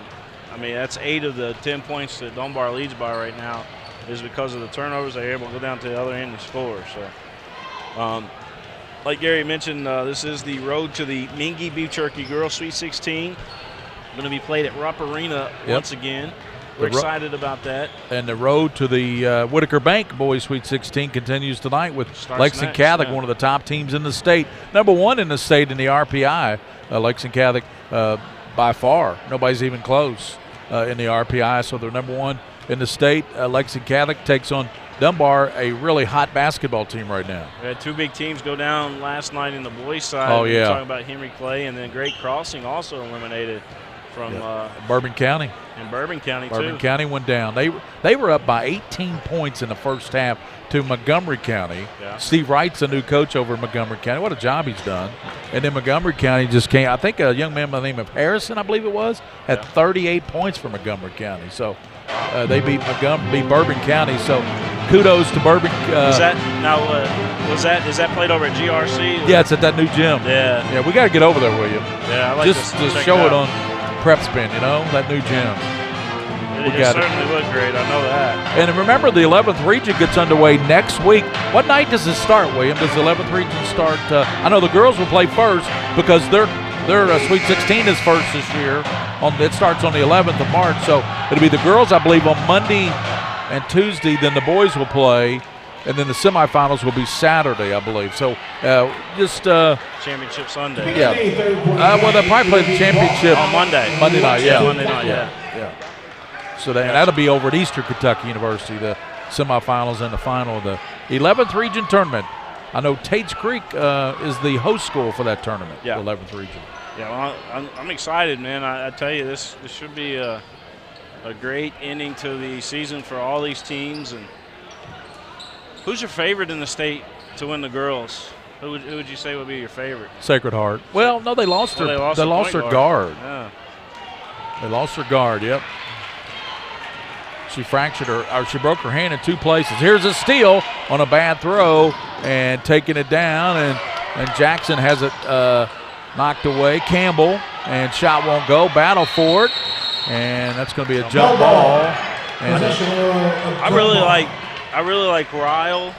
I mean, that's 8 of the 10 points that Dunbar leads by right now is because of the turnovers. They're able to go down to the other end and score. So, like Gary mentioned, this is the road to the Mingy Beef Jerky Girls Sweet 16. Going to be played at Rupp Arena once again. We're excited about that. And the road to the Whitaker Bank Boys Sweet 16 continues tonight with Lexington Catholic, one of the top teams in the state. Number 1 in the state in the RPI. Lexington Catholic by far. Nobody's even close in the RPI, so they're number 1 in the state. Lexington Catholic takes on Dunbar, a really hot basketball team right now. We had 2 big teams go down last night in the boys' side. Oh, yeah. We're talking about Henry Clay, and then Great Crossing also eliminated from Bourbon County. And Bourbon County, Bourbon County went down. They were up by 18 points in the first half to Montgomery County. Yeah. Steve Wright's the new coach over in Montgomery County. What a job he's done. And then Montgomery County just came. I think a young man by the name of Harrison, I believe it was, had 38 points for Montgomery County. So they beat Bourbon County. So kudos to Bourbon. Is that played over at GRC? Yeah, it's at that new gym. Yeah. We got to get over there, William. Yeah, I like just to show it on Prep Spin, that new gym. It certainly looked great, I know that. And remember, the 11th region gets underway next week. What night does it start, William? Does the 11th region start? I know the girls will play first because their Sweet 16 is first this year. It starts on the 11th of March, so it'll be the girls, I believe, on Monday and Tuesday. Then the boys will play, and then the semifinals will be Saturday, I believe. So Championship Sunday. Yeah. Well, they'll probably play the championship on Monday. Monday night, yeah. Monday night, yeah. So that'll be over at Eastern Kentucky University, the semifinals and the final of the 11th region tournament. I know Tate's Creek is the host school for that tournament, the 11th region. Yeah, well, I'm excited, man. I tell you, this should be a great ending to the season for all these teams. And who's your favorite in the state to win the girls? Who would you say would be your favorite? Sacred Heart. Well, no, they lost their guard. Yeah. They lost their guard. Yep. She she broke her hand in 2 places. Here's a steal on a bad throw and taking it down, and And Jackson has it knocked away. Campbell, and shot won't go. Battle for it, and that's going to be a jump ball. And I really like Ryle.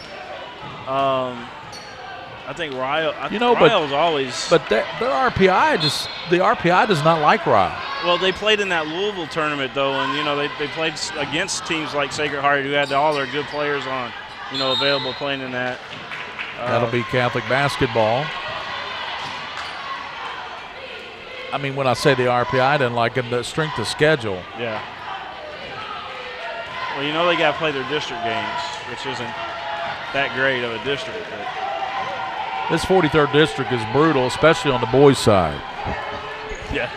I think Ryle. Ryle's always. But their RPI the RPI does not like Ryle. Well, they played in that Louisville tournament though, and they played against teams like Sacred Heart who had all their good players on, available playing in that. That'll be Catholic basketball. I mean, when I say the RPI didn't like him, the strength of schedule. Yeah. Well, they got to play their district games, which isn't that great of a district. But. This 43rd district is brutal, especially on the boys' side. Yeah.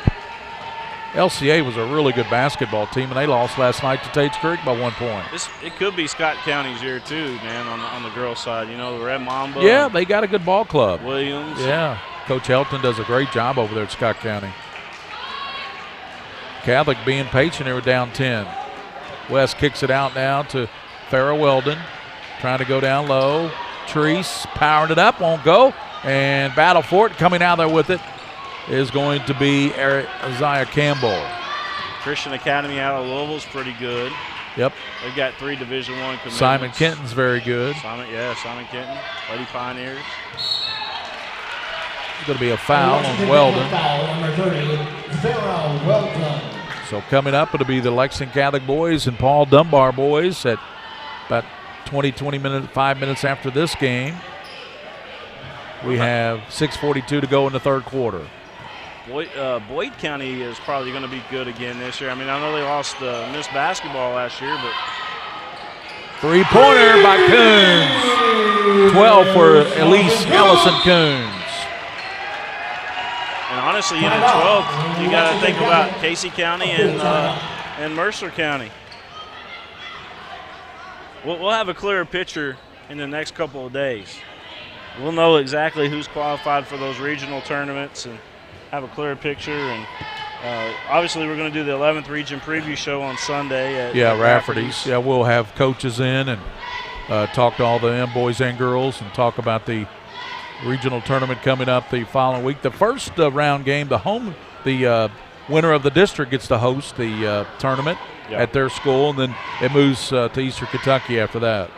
LCA was a really good basketball team, and they lost last night to Tates Creek by 1 point. It could be Scott County's year too, man, on the girls' side. The Red Mamba. Yeah, they got a good ball club. Williams. Yeah. Coach Helton does a great job over there at Scott County. Catholic being patient here, down 10. West kicks it out now to Farrah Weldon, trying to go down low. Treese powering it up, won't go. And battle for it, coming out there with it is going to be Isaiah Campbell. Christian Academy out of Louisville's pretty good. Yep. They've got 3 Division I commitments. Simon Kenton's very good. Simon Kenton. Lady Pioneers. It's going to be a foul on Weldon. So coming up, it'll be the Lexington Catholic boys and Paul Dunbar boys at about 5 minutes after this game. We have 6:42 to go in the third quarter. Boyd County is probably going to be good again this year. I mean, I know they lost Miss Basketball last year, but. Three-pointer by Coons. 12 for Elise Ellison Coons. And honestly, 12, you got to think about Casey County and Mercer County. We'll have a clearer picture in the next couple of days. We'll know exactly who's qualified for those regional tournaments and have a clearer picture. And obviously, we're going to do the 11th region preview show on Sunday at Rafferty's. Yeah, we'll have coaches in and talk to all the boys and girls and talk about the regional tournament coming up the following week. The first round game, the winner of the district gets to host the tournament at their school, and then it moves to Eastern Kentucky after that.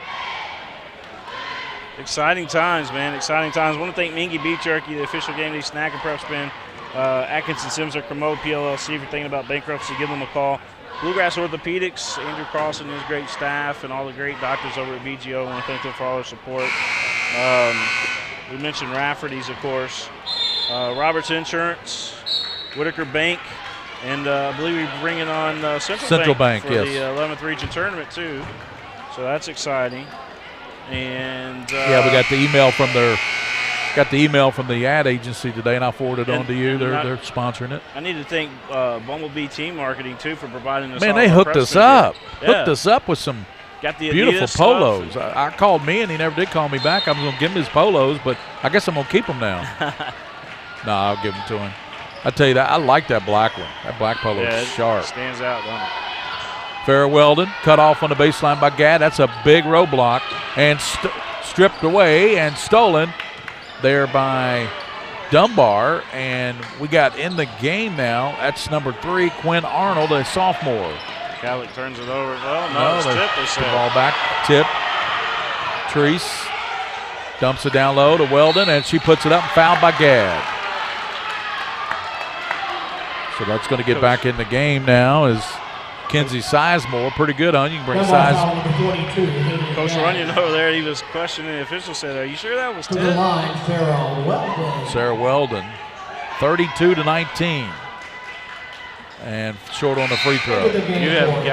Exciting times, man. Exciting times. I want to thank Mingy Beef Jerky, the official game day snack and prep spin. Atkinson Sims or Kermode PLLC. If you're thinking about bankruptcy, give them a call. Bluegrass Orthopedics, Andrew Carlson and his great staff, and all the great doctors over at BGO. I want to thank them for all their support. We mentioned Rafferty's, of course. Roberts Insurance, Whitaker Bank, and I believe we're bringing on Central Bank for the 11th region tournament too. So that's exciting. And we got the email from the ad agency today, and I forwarded it on to you. They're sponsoring it. I need to thank Bumblebee Team Marketing too for providing us. Man, they hooked us up. Hooked us up with some. Got the beautiful polos. I called me, and he never did call me back. I was going to give him his polos, but I guess I'm going to keep them now. No, I'll give them to him. I tell you that, I like that black one. That black polo is sharp. Stands out, doesn't it? Farrah Weldon cut off on the baseline by Gadd. That's a big roadblock, and stripped away and stolen there by Dunbar. And we got in the game now. That's number 3, Quinn Arnold, a sophomore. Catholic turns it over. Well, no, it's tipped. They said. The ball back, tip. Treese dumps it down low to Weldon, and she puts it up, fouled by Gadd. So that's going to get back in the game now is Kenzie Sizemore. Pretty good, huh? You can bring Sizemore. Coach Runyon over there, he was questioning the official, said, are you sure that was 10? Sarah Weldon, 32-19. And short on the free throw. You have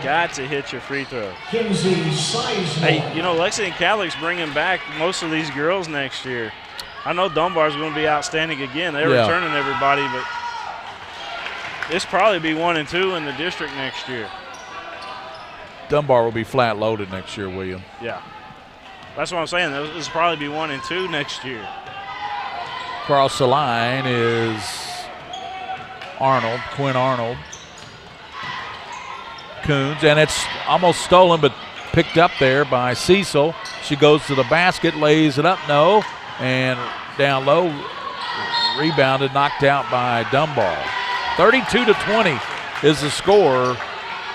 got to hit your free throw. Hey, Lexington Catholic's bringing back most of these girls next year. I know Dunbar's going to be outstanding again. They're returning everybody, but this probably be 1 and 2 in the district next year. Dunbar will be flat loaded next year, William. Yeah. That's what I'm saying. This will probably be 1 and 2 next year. Across the line is Quinn Arnold. Coons, and it's almost stolen, but picked up there by Cecil. She goes to the basket, lays it up, no, and down low, rebounded, knocked out by Dunbar. 32-20 is the score,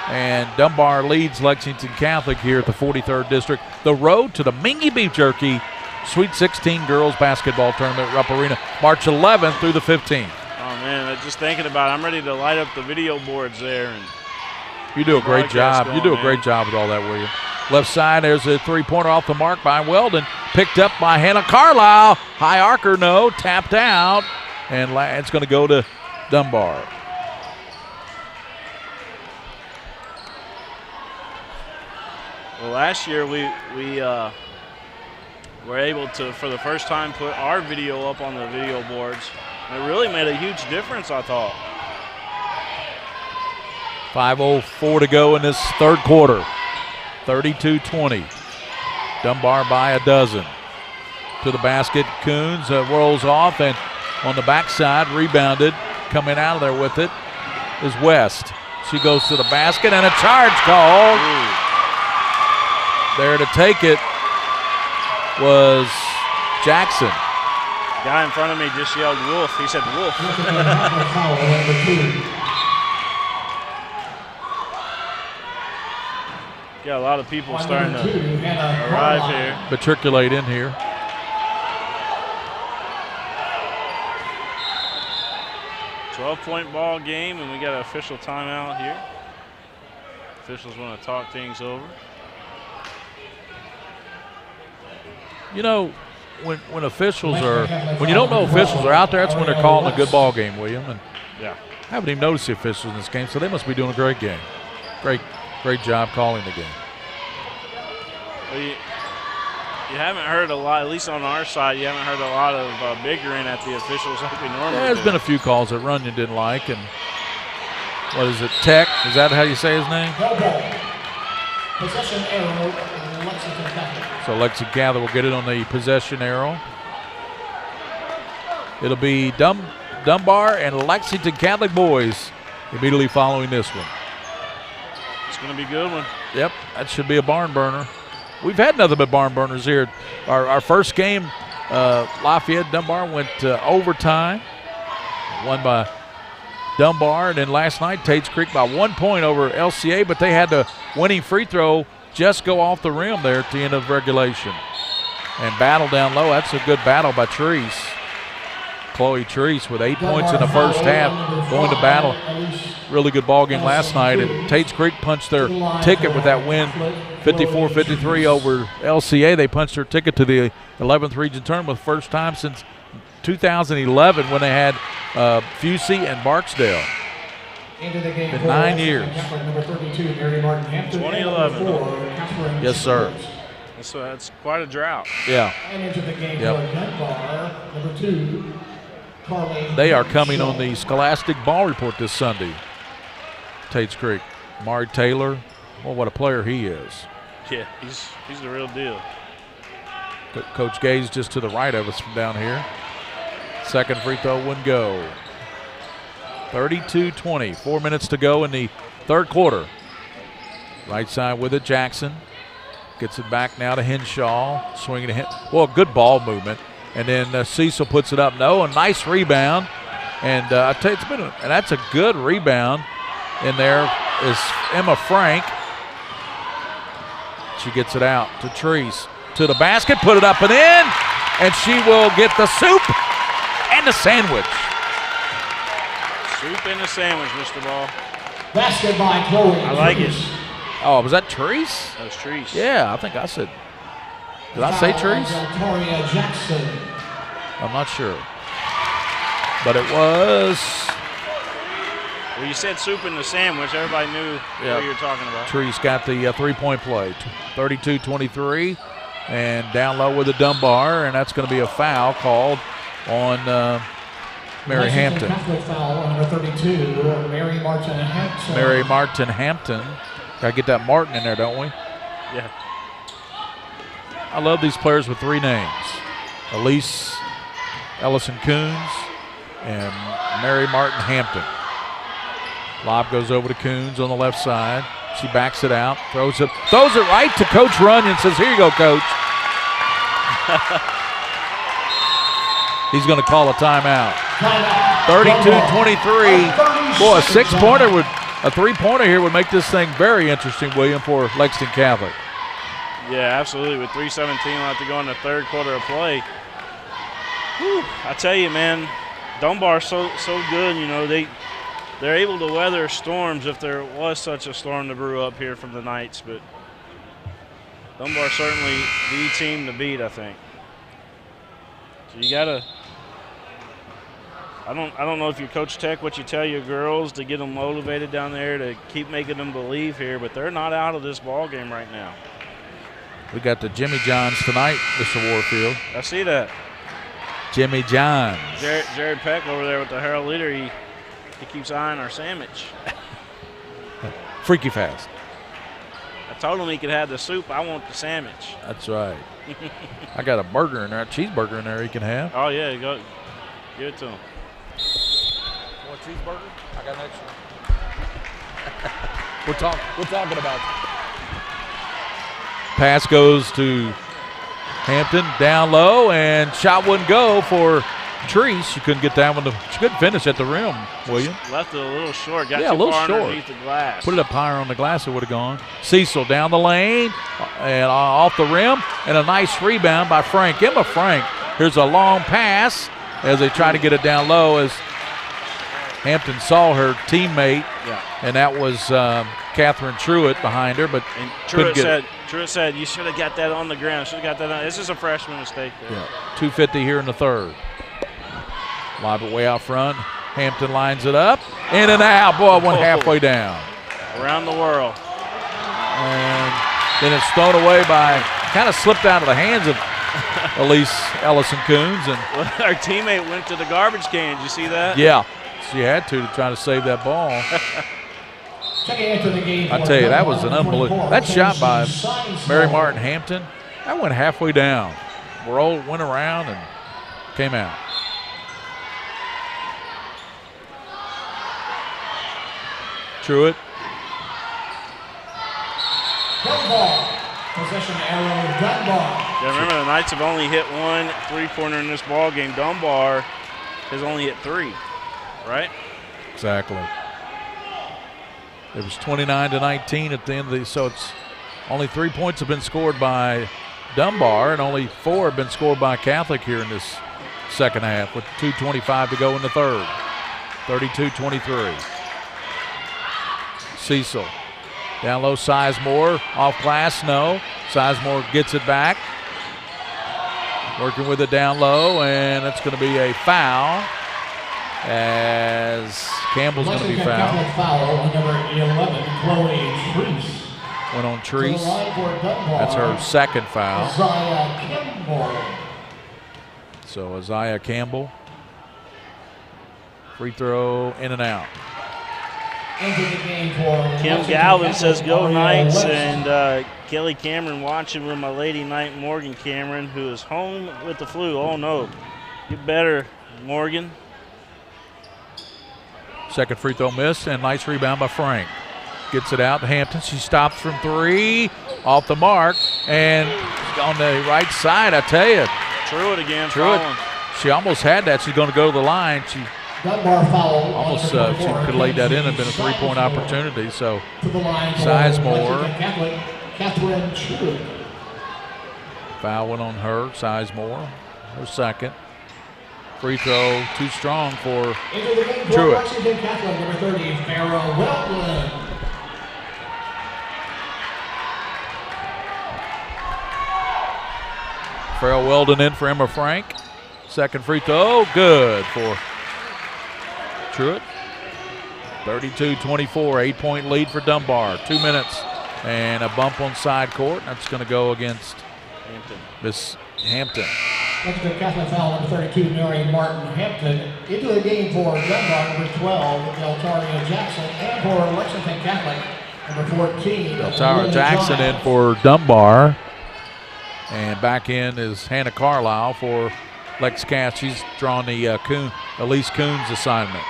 and Dunbar leads Lexington Catholic here at the 43rd District. The road to the Mingy Beef Jerky Sweet 16 Girls Basketball Tournament at Rupp Arena, March 11th through the 15th. Oh, man, just thinking about it, I'm ready to light up the video boards there. And you do a great job. You do a great job with all that, William. Left side, there's a three-pointer off the mark by Weldon. Picked up by Hannah Carlisle. High arcer, no, tapped out. And it's going to go to Dunbar. Well, last year we were able to, for the first time, put our video up on the video boards. It really made a huge difference, I thought. 5:04 to go in this third quarter. 32-20. Dunbar by a dozen. To the basket, Coons rolls off, and on the backside, rebounded. Coming out of there with it is West. She goes to the basket, and a charge called. There to take it was Jackson. The guy in front of me just yelled wolf. He said wolf. Got a lot of people starting to arrive here. Matriculate in here. .12-point ball game, and we got an official timeout here. Officials want to talk things over. You know, when officials are, when you don't know officials are out there, that's when they're calling a good ball game, William. And yeah, I haven't even noticed the officials in this game, so they must be doing a great game. Great job calling the game. Well, you haven't heard a lot, at least on our side, you haven't heard a lot of bickering at the officials like we normally do. There's been a few calls that Runyon didn't like, and what is it, Tech? Is that how you say his name? Possession arrow, Lexington Catholic. So Lexington Catholic will get it on the possession arrow. It'll be Dunbar and Lexington Catholic boys immediately following this one. It's going to be a good one. Yep, that should be a barn burner. We've had nothing but barn burners here. Our first game, Lafayette Dunbar went overtime, won by Dunbar, and then last night Tate's Creek by 1 point over LCA, but they had the winning free throw just go off the rim there at the end of regulation. And battle down low, that's a good battle by Treese. Chloe Treese with 8 points in the first half, going to battle. Really good ball game last night, and Tate's Creek punched their ticket with that win, 54-53 over LCA. They punched their ticket to the 11th region tournament, first time since 2011 when they had Fusey and Barksdale. Into the game in 9 years. Number 32, Mary Martin Hampton. 2011. Yes, sir. That's quite a drought. Yeah. And into the game for Dunbar, number 2, Carly. They are coming on the Scholastic Ball Report this Sunday. Tate's Creek. Mari Taylor, well, what a player he is. Yeah, he's the real deal. Coach Gay's just to the right of us from down here. Second free throw wouldn't go. 32-20, 4 minutes to go in the third quarter. Right side with it, Jackson. Gets it back now to Henshaw. Swinging to well, good ball movement. And then Cecil puts it up. No, a nice rebound. And I tell you, and that's a good rebound. In there is Emma Frank. She gets it out to Treese. To the basket, put it up and in. And she will get the soup and the sandwich. Soup and a sandwich, Mr. Ball. Basket by Chloe. I like it. Oh, was that Treese? That was Treese. Yeah, I think I said. Did I say Treese? Victoria Jackson. I'm not sure. But it was. Well, you said soup and the sandwich. Everybody knew what you were talking about. Treese got the three-point play. 32-23. And down low with the Dunbar. And that's going to be a foul called on Mary Hampton. Foul on number 32, Mary Martin Hampton. Mary Martin Hampton. Got to get that Martin in there, don't we? Yeah. I love these players with three names. Elise Ellison Coons and Mary Martin Hampton. Lob goes over to Coons on the left side. She backs it out, throws it right to Coach Runyon, says, here you go, Coach. he's going to call a timeout. 32-23. Boy, a three-pointer here would make this thing very interesting, William, for Lexington Catholic. Yeah, absolutely. With 3:17 left to go in the third quarter of play. Whew, I tell you, man, Dunbar's so good. You know, they're able to weather storms if there was such a storm to brew up here from the Knights. But Dunbar's certainly the team to beat, I think. So you gotta. I don't know if you coach Tech what you tell your girls to get them motivated down there to keep making them believe here, but they're not out of this ball game right now. We got the Jimmy Johns tonight, Mr. Warfield. I see that. Jimmy Johns. Jared Peck over there with the Herald Leader, he keeps eyeing our sandwich. Freaky fast. I told him he could have the soup. I want the sandwich. That's right. I got a burger in there, a cheeseburger in there he can have. Oh, yeah, go give it to him. Want a cheeseburger? I got an extra. We're talking about it. Pass goes to Hampton down low, and shot wouldn't go for Treese. She couldn't get that one. She couldn't finish at the rim, William. Left it a little short. Got a little far short. Underneath the glass. Put it up higher on the glass, it would have gone. Cecil down the lane and off the rim, and a nice rebound by Frank. Emma Frank. Here's a long pass as they try to get it down low as Hampton saw her teammate, and that was Catherine Truitt behind her, but Truitt said, you should have got that on the ground. Should have got that on. This is a freshman mistake there. Yeah. 2:50 here in the third. Lob it way out front. Hampton lines it up. In and out. Boy, went halfway down. Around the world. And then it's thrown away by, kind of slipped out of the hands of Elise Ellison-Coons. And our teammate went to the garbage can. Did you see that? Yeah. She had to try to save that ball. I tell you, that was an unbelievable. That shot by Mary Martin Hampton, that went halfway down. Went around and came out. Truitt. Possession arrow, Dunbar. Yeah, remember the Knights have only hit one three-pointer in this ball game. Dunbar has only hit 3, right? Exactly. It was 29-19 at the end of the, so it's only 3 points have been scored by Dunbar and only 4 have been scored by Catholic here in this second half with 2:25 to go in the third. 32-23. Cecil. Down low, Sizemore. Off glass, no. Sizemore gets it back. Working with it down low, and it's going to be a foul as Campbell's going to be fouled. Foul on number 11, Chloe Treese. Went on Treese. That's her second foul. Isaiah Campbell. So Isaiah Campbell. Free throw in and out. Kim Galvin says go Knights, and Kelly Cameron watching with my lady Knight Morgan Cameron, who is home with the flu. Oh no, get better, Morgan. Second free throw missed, and nice rebound by Frank. Gets it out to Hampton. She stops from 3, off the mark, and on the right side, I tell you. Truitt again. Truitt. She almost had that. She's going to go to the line. She Dunbar foul. almost she could have laid that in and been a three-point opportunity. So Sizemore. Catherine Truitt. Foul went on her. Sizemore, her second. Free throw too strong for Truitt. Lexington Catholic, number 30, Farrah Weltland. Farrell Weldon in for Emma Frank. Second free throw, good for Truitt. 32-24, 8-point lead for Dunbar. 2 minutes and a bump on side court. That's going to go against Miss Hampton. Lexington Catholic foul number 32, Mary Martin Hampton. Into the game for Dunbar, number 12, Deltaria Jackson, and for Lexington Catholic, number 14. Deltaria Jackson in for Dunbar. And back in is Hannah Carlisle for Lex Cass. She's drawn the Elise Coons assignment.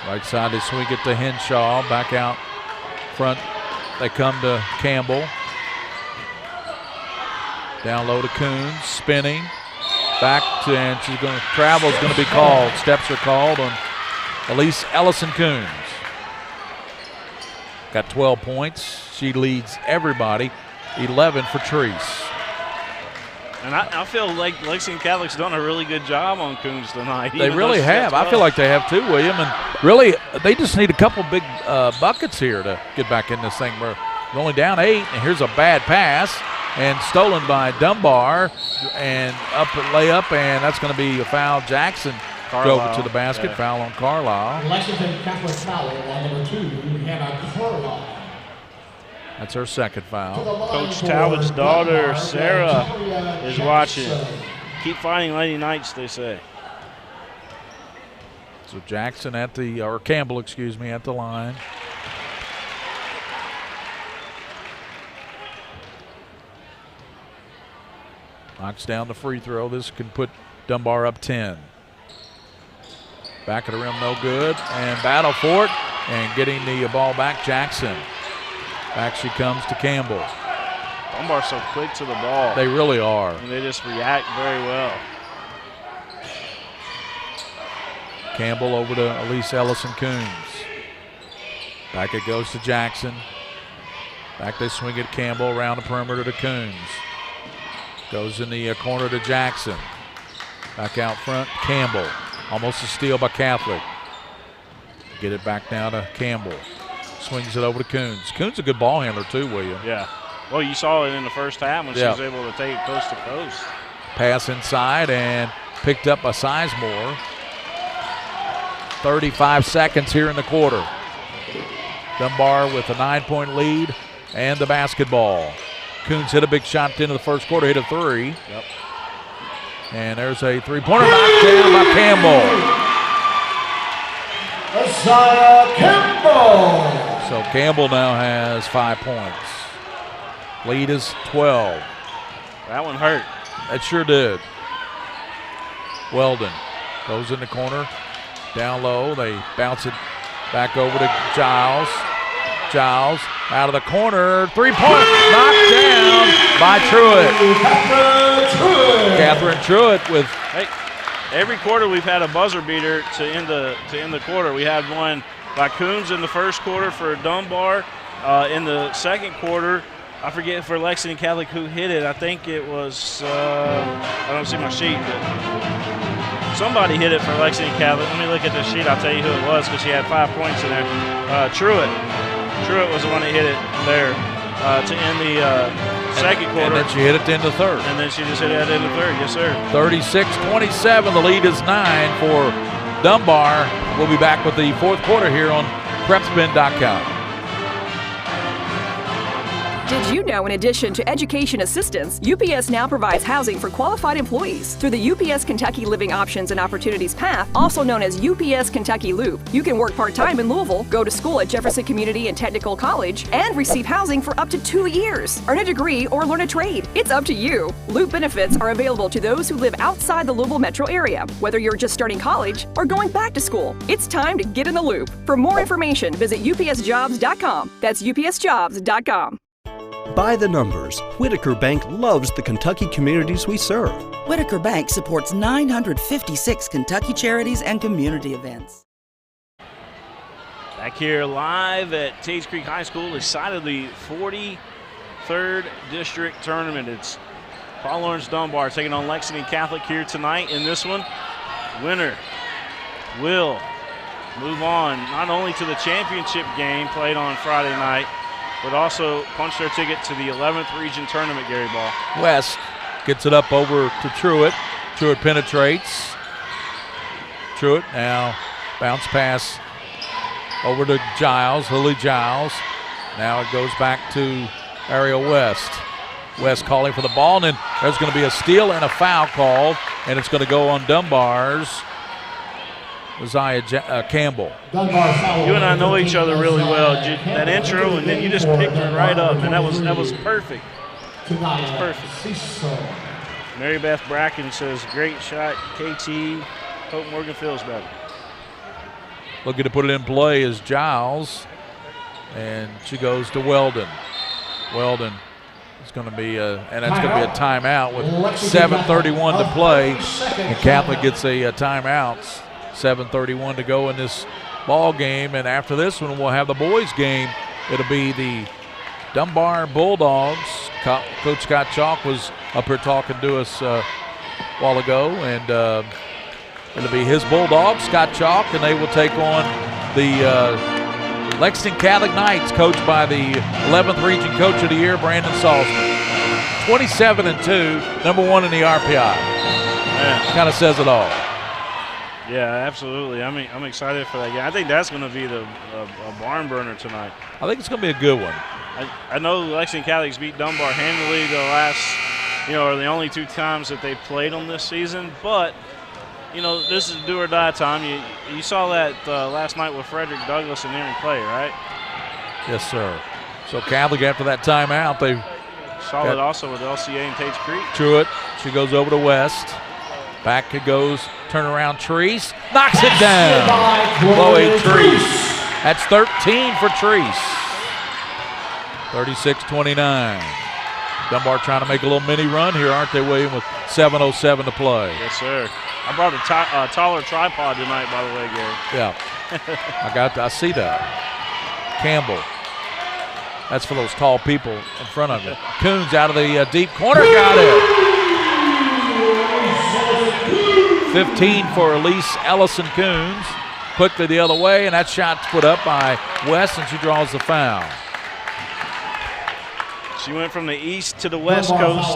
Right side, they swing it to Henshaw. Back out front, they come to Campbell. Down low to Coons, spinning. Back to, and she's going to travel. Is going to be called. Steps are called on Elise Ellison-Coons. Got 12 points. She leads everybody. 11 for Treese. And I feel like Lexington Catholic's done a really good job on Coons tonight. They really have. I feel like they have too, William. And really, they just need a couple big buckets here to get back in this thing. We're only down 8, and here's a bad pass, and stolen by Dunbar, and up at layup, and that's going to be a foul. Jackson drove it to the basket. Yeah. Foul on Carlisle. Lexington Catholic foul on number 2, Hannah Carlisle. That's her second foul. Coach Talbot's daughter, Sarah, is watching. Keep fighting, Lady Knights, they say. So Jackson at the, or Campbell, excuse me, at the line. Knocks down the free throw. This can put Dunbar up 10. Back of the rim, no good. And battle for it. And getting the ball back, Jackson. Back she comes to Campbell. Dunbar's so quick to the ball. They really are. And they just react very well. Campbell over to Elise Ellison-Coons. Back it goes to Jackson. Back they swing it Campbell around the perimeter to Coons. Goes in the corner to Jackson. Back out front, Campbell. Almost a steal by Catholic. Get it back now to Campbell. Swings it over to Coons. Coons a good ball handler too, William. Yeah. Well, you saw it in the first half when she was able to take it coast to coast. Pass inside and picked up by Sizemore. 35 seconds here in the quarter. Dunbar with a 9-point lead and the basketball. Coons hit a big shot at the end of the first quarter, hit a 3. Yep. And there's a three-pointer knocked down by Campbell. Isaiah Campbell. So Campbell now has 5 points. Lead is 12. That one hurt. It sure did. Weldon goes in the corner. Down low. They bounce it back over to Giles. Giles out of the corner. 3-point knocked down by Truitt. Catherine Truitt with. Hey, every quarter we've had a buzzer beater to end the quarter. We had one by Coons in the first quarter for Dunbar. In the second quarter, I forget for Lexington Catholic who hit it. I think it was, I don't see my sheet, but somebody hit it for Lexington Catholic. Let me look at the sheet. I'll tell you who it was because she had 5 points in there. Truitt. Truitt was the one that hit it there to end the second quarter. And then she hit it in the third. And then she just hit it in the third. Yes, sir. 36-27. The lead is 9 for Dunbar. We'll be back with the fourth quarter here on PrepSpin.com. Did you know, in addition to education assistance, UPS now provides housing for qualified employees? Through the UPS Kentucky Living Options and Opportunities Path, also known as UPS Kentucky Loop, you can work part-time in Louisville, go to school at Jefferson Community and Technical College, and receive housing for up to 2 years. Earn a degree or learn a trade. It's up to you. Loop benefits are available to those who live outside the Louisville metro area, whether you're just starting college or going back to school. It's time to get in the loop. For more information, visit upsjobs.com. That's upsjobs.com. By the numbers, Whitaker Bank loves the Kentucky communities we serve. Whitaker Bank supports 956 Kentucky charities and community events. Back here live at Tates Creek High School, decidedly 43rd District Tournament. It's Paul Lawrence Dunbar taking on Lexington Catholic here tonight in this one. Winner will move on not only to the championship game played on Friday night, but also punch their ticket to the 11th Region Tournament, Gary Ball. West gets it up over to Truitt. Truitt penetrates. Truitt now bounce pass over to Giles, Lily Giles. Now it goes back to Ariel West. West calling for the ball, and then there's going to be a steal and a foul called, and it's going to go on Dunbar's Isaiah Campbell. You and I know each other really well. That intro, and then you just picked her right up, and that was perfect. It's perfect. Mary Beth Bracken says, "Great shot, KT. Hope Morgan feels better." Looking to put it in play is Giles, and she goes to Weldon. Weldon It's going to be and that's going to be a timeout with 7:31 to play. And Catholic gets a timeout. 7:31 to go in this ball game, and after this one, we'll have the boys' game. It'll be the Dunbar Bulldogs. Coach Scott Chalk was up here talking to us a while ago, and it'll be his Bulldogs, Scott Chalk, and they will take on the Lexington Catholic Knights, coached by the 11th Region Coach of the Year, Brandon Salzman. 27-2, number 1 in the RPI. Kind of says it all. Yeah, absolutely. I'm excited for that game. I think that's going to be a barn burner tonight. I think it's going to be a good one. I know Lexington Catholics beat Dunbar handily the last, or the only 2 times that they played them this season, but this is do or die time. You saw that last night with Frederick Douglass and Aaron Clay, right? Yes, sir. So Catholic, after that timeout, they saw it also with LCA and Tates Creek. Truitt, she goes over to West. Back it goes, turnaround Treese, knocks it down. Chloe Treese. That's 13 for Treese. 36-29. Dunbar trying to make a little mini run here, aren't they, William, with 7:07 to play? Yes, sir. I brought a taller tripod tonight, by the way, Gary. Yeah. I see that. Campbell. That's for those tall people in front of you. Coons out of the deep corner, got it. 15 for Elise Ellison Coons. Quickly the other way, and that shot's put up by West, and she draws the foul. She went from the east to the west coast.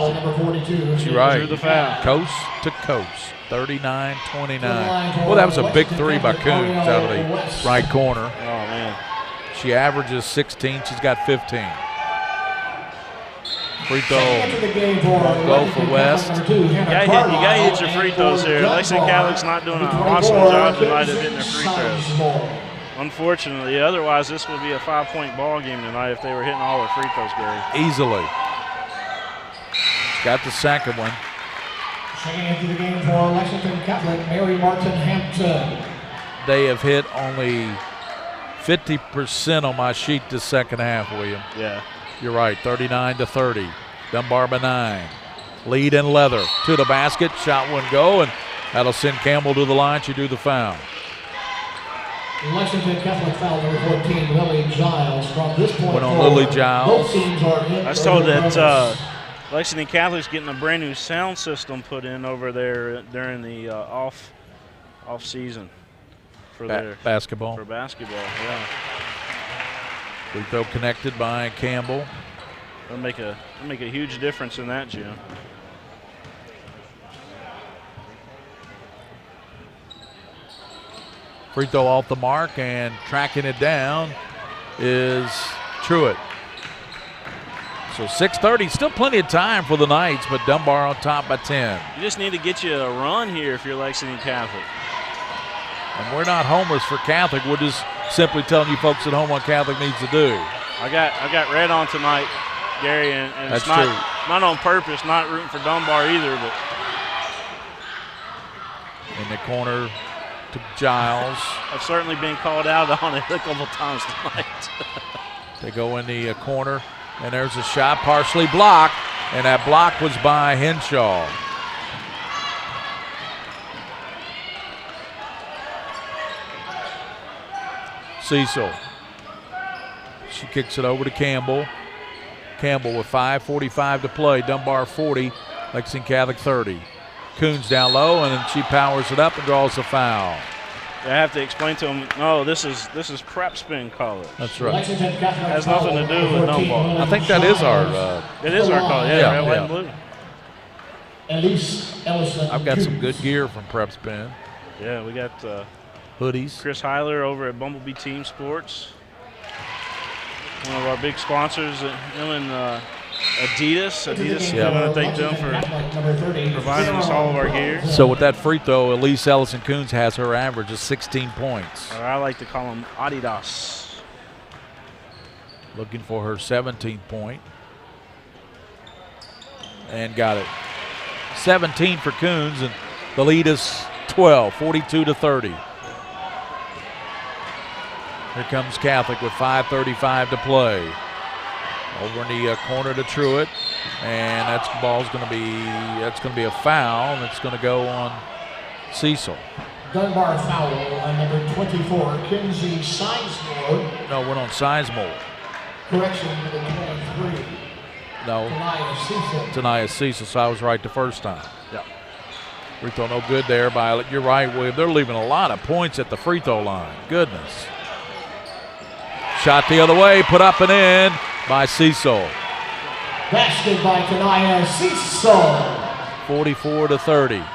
She's right. Drew the foul. Coast to coast. 39-29. Well, that was a big 3 by Coons out of the right corner. Oh, man. She averages 16. She's got 15. Free throw won't go for West. You got to hit your free throws here. Lexington Catholic's not doing an awesome job tonight of hitting their free throws. Unfortunately, otherwise this would be a 5-point ball game tonight if they were hitting all their free throws, Gary. Easily. Got the second one. Checking into the game for Lexington Catholic, Mary Martin Hampton. They have hit only 50% on my sheet this second half, William. Yeah. You're right, 39-30. Dunbar by 9. Lead in leather to the basket. Shot wouldn't go, and that'll send Campbell to the line. She drew the foul. Lexington Catholic foul number 14, Lily Giles. From this point went on Lily Giles. I was told that Lexington Catholic's getting a brand new sound system put in over there during the off season for their basketball. For basketball, yeah. Free throw connected by Campbell. It'll make a huge difference in that, Jim. Free throw off the mark, and tracking it down is Truitt. So 6:30, still plenty of time for the Knights, but Dunbar on top by 10. You just need to get you a run here if you're Lexington Catholic. And we're not homers for Catholic. We're just simply telling you folks at home what Catholic needs to do. I got red on tonight, Gary, and that's it's not true. Not on purpose, not rooting for Dunbar either, but in the corner to Giles. I've certainly been called out on it a couple times tonight. They go in the corner, and there's a shot partially blocked, and that block was by Henshaw. Cecil. She kicks it over to Campbell. Campbell with 5:45 to play. Dunbar 40, Lexington Catholic 30. Coons down low, and then she powers it up and draws the foul. I have to explain to them, no, this is prep spin college. That's right. Has nothing to do with Dunbar. I think that is our. It is our college, yeah, red, white, and blue. I've got some good gear from Prep Spin. Yeah, we got hoodies. Chris Heiler over at Bumblebee Team Sports. One of our big sponsors, him and Adidas. I want to thank them for providing us all of our gear. So with that free throw, Elise Ellison Coons has her average of 16 points. Or I like to call them Adidas. Looking for her 17th point. And got it. 17 for Coons, and the lead is 12, 42-30. Here comes Catholic with 5:35 to play. Over in the corner to Truitt, and that's going to be a foul, and it's going to go on Cecil. Dunbar foul on number 24, Kinsey Sizemore. No, went on Sizemore. Correction, number 23. No, Tania Cecil, so I was right the first time. Yeah. Free throw no good there you're right, William. They're leaving a lot of points at the free throw line. Goodness. Shot the other way, put up and in by Cecil. Basket by Tania Cecil. 44-30.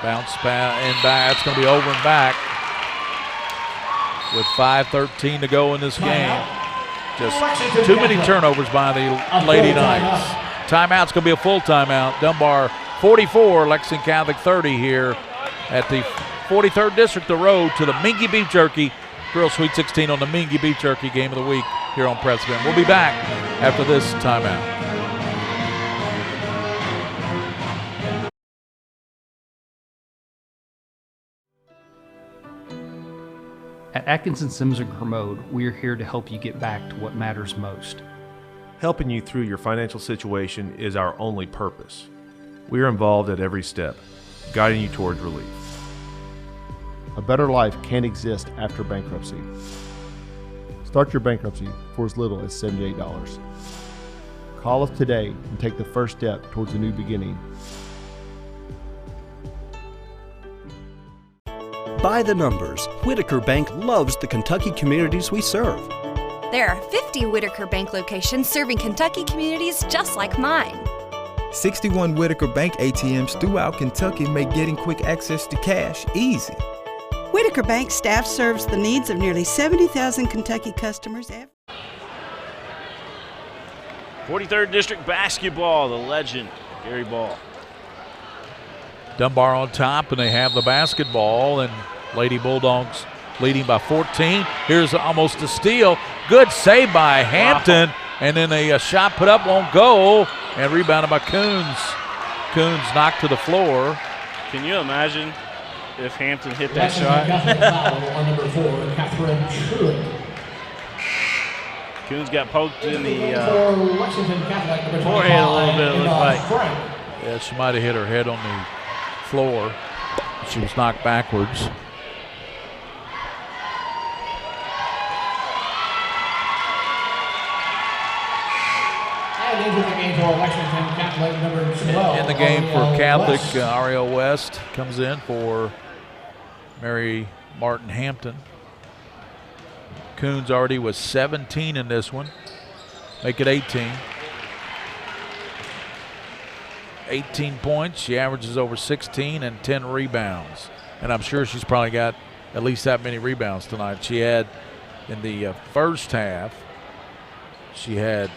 Bounce and back. It's going to be over and back with 5:13 to go in this game. Just too many turnovers by the Lady Knights. Timeout's going to be a full timeout. Dunbar 44, Lexington Catholic 30 here at the 43rd District, the road to the Mingy Beef Jerky Girls Sweet 16 on the Mingy Beef Jerky Game of the Week here on Pressman. We'll be back after this timeout. At Atkinson Sims & Kermode, we are here to help you get back to what matters most. Helping you through your financial situation is our only purpose. We are involved at every step, guiding you towards relief. A better life can't exist after bankruptcy. Start your bankruptcy for as little as $78. Call us today and take the first step towards a new beginning. By the numbers, Whitaker Bank loves the Kentucky communities we serve. There are 50 Whitaker Bank locations serving Kentucky communities just like mine. 61 Whitaker Bank ATMs throughout Kentucky make getting quick access to cash easy. Whitaker Bank staff serves the needs of nearly 70,000 Kentucky customers every 43rd District basketball, the legend, Gary Ball. Dunbar on top, and they have the basketball, and Lady Bulldogs leading by 14. Here's almost a steal. Good save by Hampton, and then a shot put up won't go, and rebounded by Coons. Coons knocked to the floor. Can you imagine if Hampton hit that shot? On number 4, Catherine Truitt. Coons got poked in the Lexington Catholic, forehead a little bit, it looked like. Yeah, she might have hit her head on the floor. She was knocked backwards. And into the game for Lexington Catholic, number 12. In the game for Catholic, Ariel West comes in for Mary Martin Hampton. Coons already was 17 in this one. Make it 18. 18 points. She averages over 16 and 10 rebounds. And I'm sure she's probably got at least that many rebounds tonight. She had in the first half, she had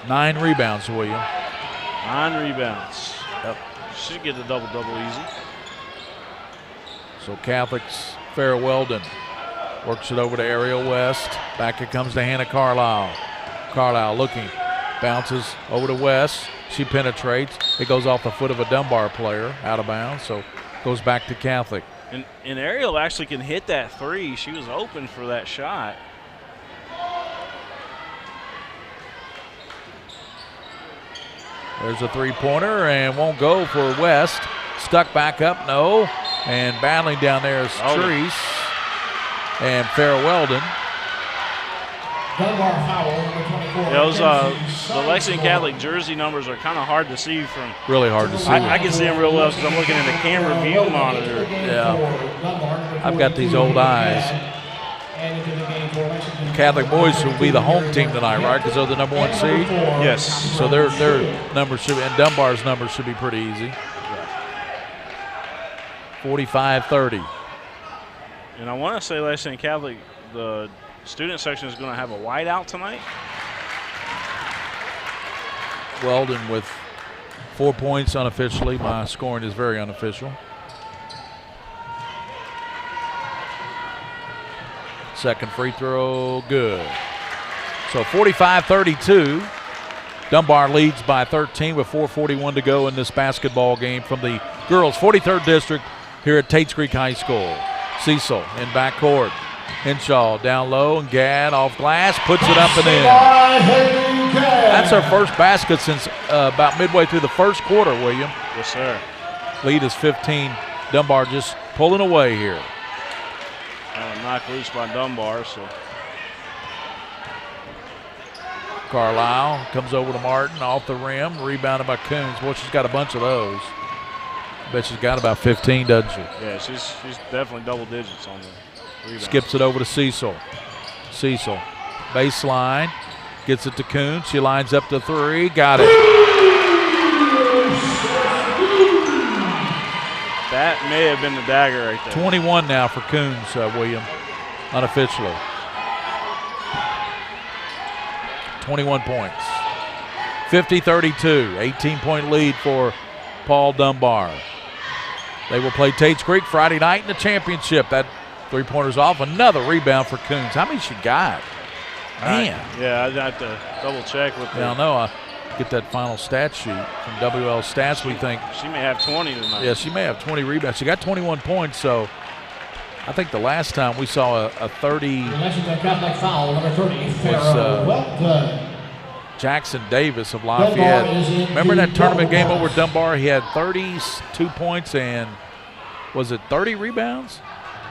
9 rebounds, William. 9 rebounds. Yep. Should get the double-double easy. So Catholic's Farrah Weldon works it over to Ariel West. Back it comes to Hannah Carlisle. Carlisle looking, bounces over to West. She penetrates. It goes off the foot of a Dunbar player, out of bounds, so goes back to Catholic. And Ariel actually can hit that three. She was open for that shot. There's a three-pointer and won't go for West. Stuck back up, no. And battling down there is Treese and Farrah Weldon. Dunbar foul, number 24. Those the Lexington Catholic jersey numbers are kind of hard to see from. Really hard to see. I can see them real well because I'm looking at the camera view monitor. Yeah. I've got these old eyes. Catholic boys will be the home team tonight, right? Because they're the number 1 seed. Yes. So their numbers should be, and Dunbar's numbers should be pretty easy. 45-30. And I want to say Lexington Catholic, the student section is going to have a whiteout tonight. Weldon with 4 points unofficially. My scoring is very unofficial. Second free throw, good. So 45-32. Dunbar leads by 13 with 4:41 to go in this basketball game from the girls' 43rd District here at Tates Creek High School. Cecil in backcourt. Henshaw down low, and Gadd off glass, puts it up and in. That's our first basket since about midway through the first quarter, William. Yes, sir. Lead is 15. Dunbar just pulling away here. Knocked loose by Dunbar, so. Carlisle comes over to Martin off the rim, rebounded by Coons. Boy, she's got a bunch of those. I bet she's got about 15, doesn't she? Yeah, she's definitely double digits on the rebound. Skips it over to Cecil. Cecil, baseline, gets it to Coons. She lines up to three, got it. That may have been the dagger right there. 21 now for Coons, William, unofficially. 21 points. 50-32, 18-point lead for Paul Dunbar. They will play Tates Creek Friday night in the championship. That three-pointer's off. Another rebound for Coons. How many she got? Man. Yeah, I'd have to double check with I know. I get that final stat sheet from WL Stats. We think she may have 20 tonight. Yeah, she may have 20 rebounds. She got 21 points, so I think the last time we saw a 30 Lexington Catholic foul, number 30, was Jackson Davis of Lafayette. Remember that tournament game over Dunbar? He had 32 points and was it 30 rebounds?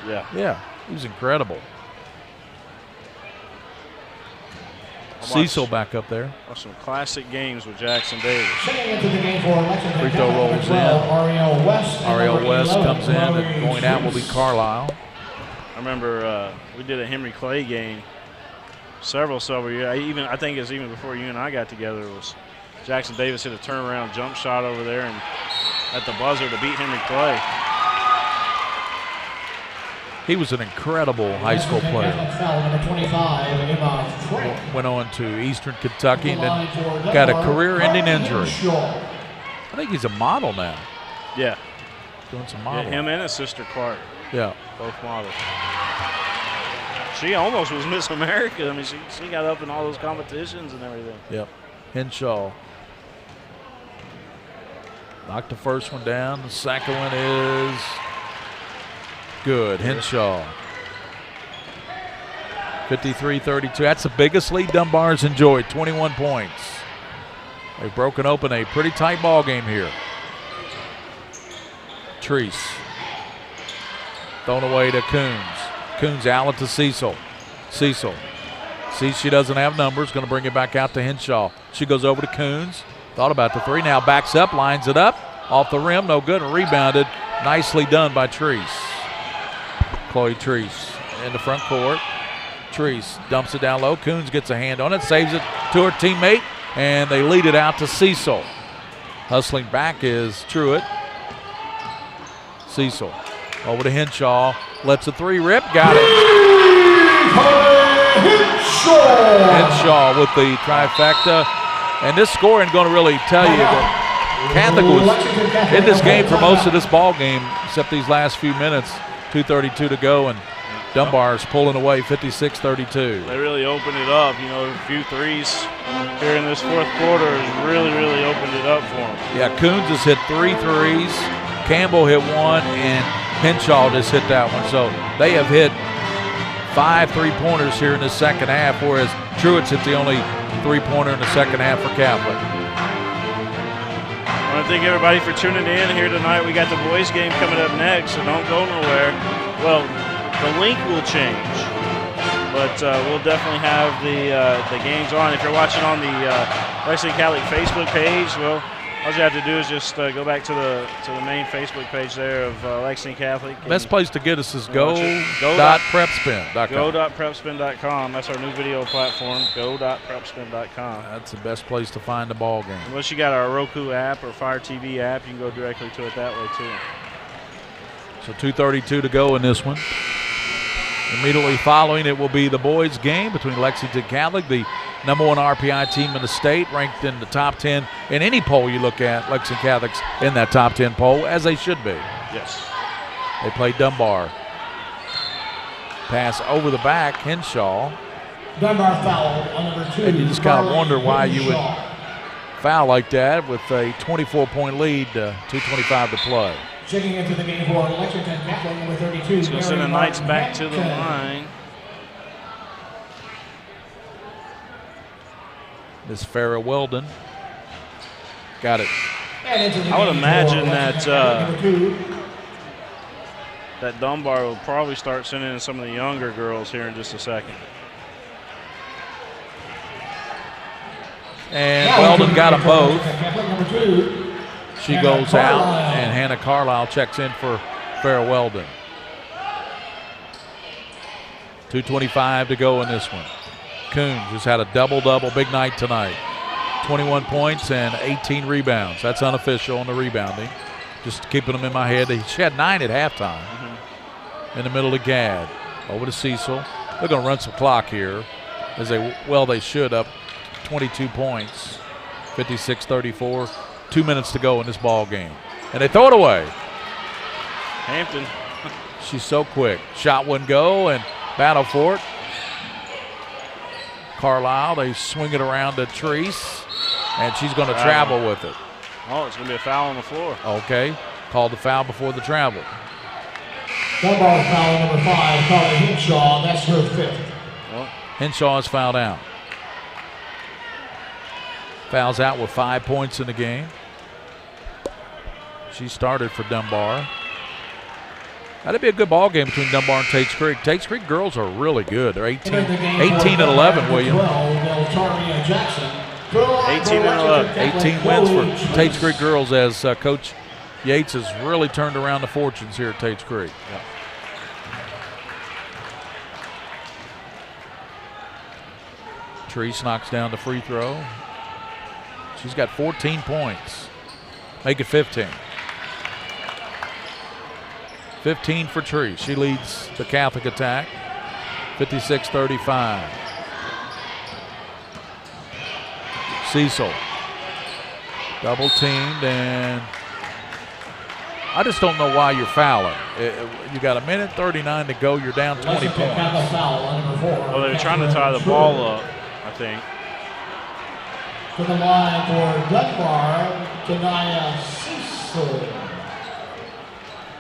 Yeah. Yeah, he was incredible. Cecil back up there. Some classic games with Jackson Davis. Free throw rolls in. Ariel West comes in, and going out will be Carlisle. I remember we did a Henry Clay game several years. I think it was even before you and I got together. It was Jackson Davis hit a turnaround jump shot over there and at the buzzer to beat Henry Clay. He was an incredible high school player. Went on to Eastern Kentucky and then got a career-ending injury. I think he's a model now. Yeah. Doing some modeling. Yeah, him and his sister Clark. Yeah. Both models. She almost was Miss America. I mean, she got up in all those competitions and everything. Yep. Henshaw. Knocked the first one down. The second one is good. Henshaw. 53-32. That's the biggest lead Dunbar's enjoyed. 21 points. They've broken open a pretty tight ball game here. Treese. Thrown away to Coons. Coons out to Cecil. Cecil. Sees she doesn't have numbers. Going to bring it back out to Henshaw. She goes over to Coons. Thought about the three. Now backs up. Lines it up. Off the rim. No good. And rebounded. Nicely done by Treese. Chloe Treese in the front court. Treese dumps it down low. Coons gets a hand on it. Saves it to her teammate. And they lead it out to Cecil. Hustling back is Truitt. Cecil. Over to Henshaw. Lets a three rip. Got it. Henshaw with the trifecta. And this scoring going to really tell you that Catholic was in this game for most of this ball game, except these last few minutes. 2:32 to go, and Dunbar's pulling away 56-32. They really opened it up. You know, a few threes here in this fourth quarter has really opened it up for them. Yeah, Coons has hit 3 threes. Campbell hit one, and Henshaw just hit that one. So they have hit 5 3-pointers here in the second half, whereas Truitt's hit the only 3-pointer in the second half for Catholic. I want to thank everybody for tuning in here tonight. We got the boys game coming up next, so don't go nowhere. Well, the link will change, but we'll definitely have the games on. If you're watching on the Lexington Catholic Facebook page, well, all you have to do is just go back to the main Facebook page there of Lexington Catholic. Best place to get us is go.prepspin.com. Go.prepspin.com. That's our new video platform, go.prepspin.com. That's the best place to find the ball game. Unless you got our Roku app or Fire TV app, you can go directly to it that way too. So 2:32 to go in this one. Immediately following it will be the boys game between Lexington Catholic, the #1 RPI team in the state, ranked in the top 10 in any poll you look at. Lexington Catholic's in that top 10 poll, as they should be. Yes. They play Dunbar. Pass over the back, Henshaw. Dunbar foul on number 2. And you just kind of wonder why you would foul like that with a 24-point lead, 2:25 to play. Checking into the game for Lexington Catholic, number 32. He's going to send the Knights back to the line. Miss Farrah Weldon got it. I would imagine that that Dunbar will probably start sending in some of the younger girls here in just a second. And Weldon got them both. She goes out, and Hannah Carlisle checks in for Farrah Weldon. 2:25 to go in this one. Coons has had a double-double, big night tonight. 21 points and 18 rebounds. That's unofficial on the rebounding. Just keeping them in my head. She had 9 at halftime. In the middle of Gadd. Over to Cecil. They're going to run some clock here. As they should, up 22 points. 56-34. 2 minutes to go in this ball game. And they throw it away. Hampton. She's so quick. Shot wouldn't go, and battle for it. Carlisle, they swing it around to Treese, and she's going to travel with it. Oh, it's going to be a foul on the floor. Okay. Called the foul before the travel. Dunbar foul number 5, Carly Henshaw. That's her 5th. Well, Henshaw is fouled out. Fouls out with 5 points in the game. She started for Dunbar. That'd be a good ball game between Dunbar and Tates Creek. Tates Creek girls are really good. They're 18 and 11, William. 18 and 11. 18 wins for Tates Creek girls as Coach Yates has really turned around the fortunes here at Tates Creek. Yeah. Treese knocks down the free throw. She's got 14 points. Make it 15. 15 for Treese. She leads the Catholic attack. 56-35. Cecil. Double teamed, and I just don't know why you're fouling. You got a minute 39 to go. You're down 20 points. Well, they're trying to tie the ball up, I think. To the line for Dunbar, Janaya Cecil.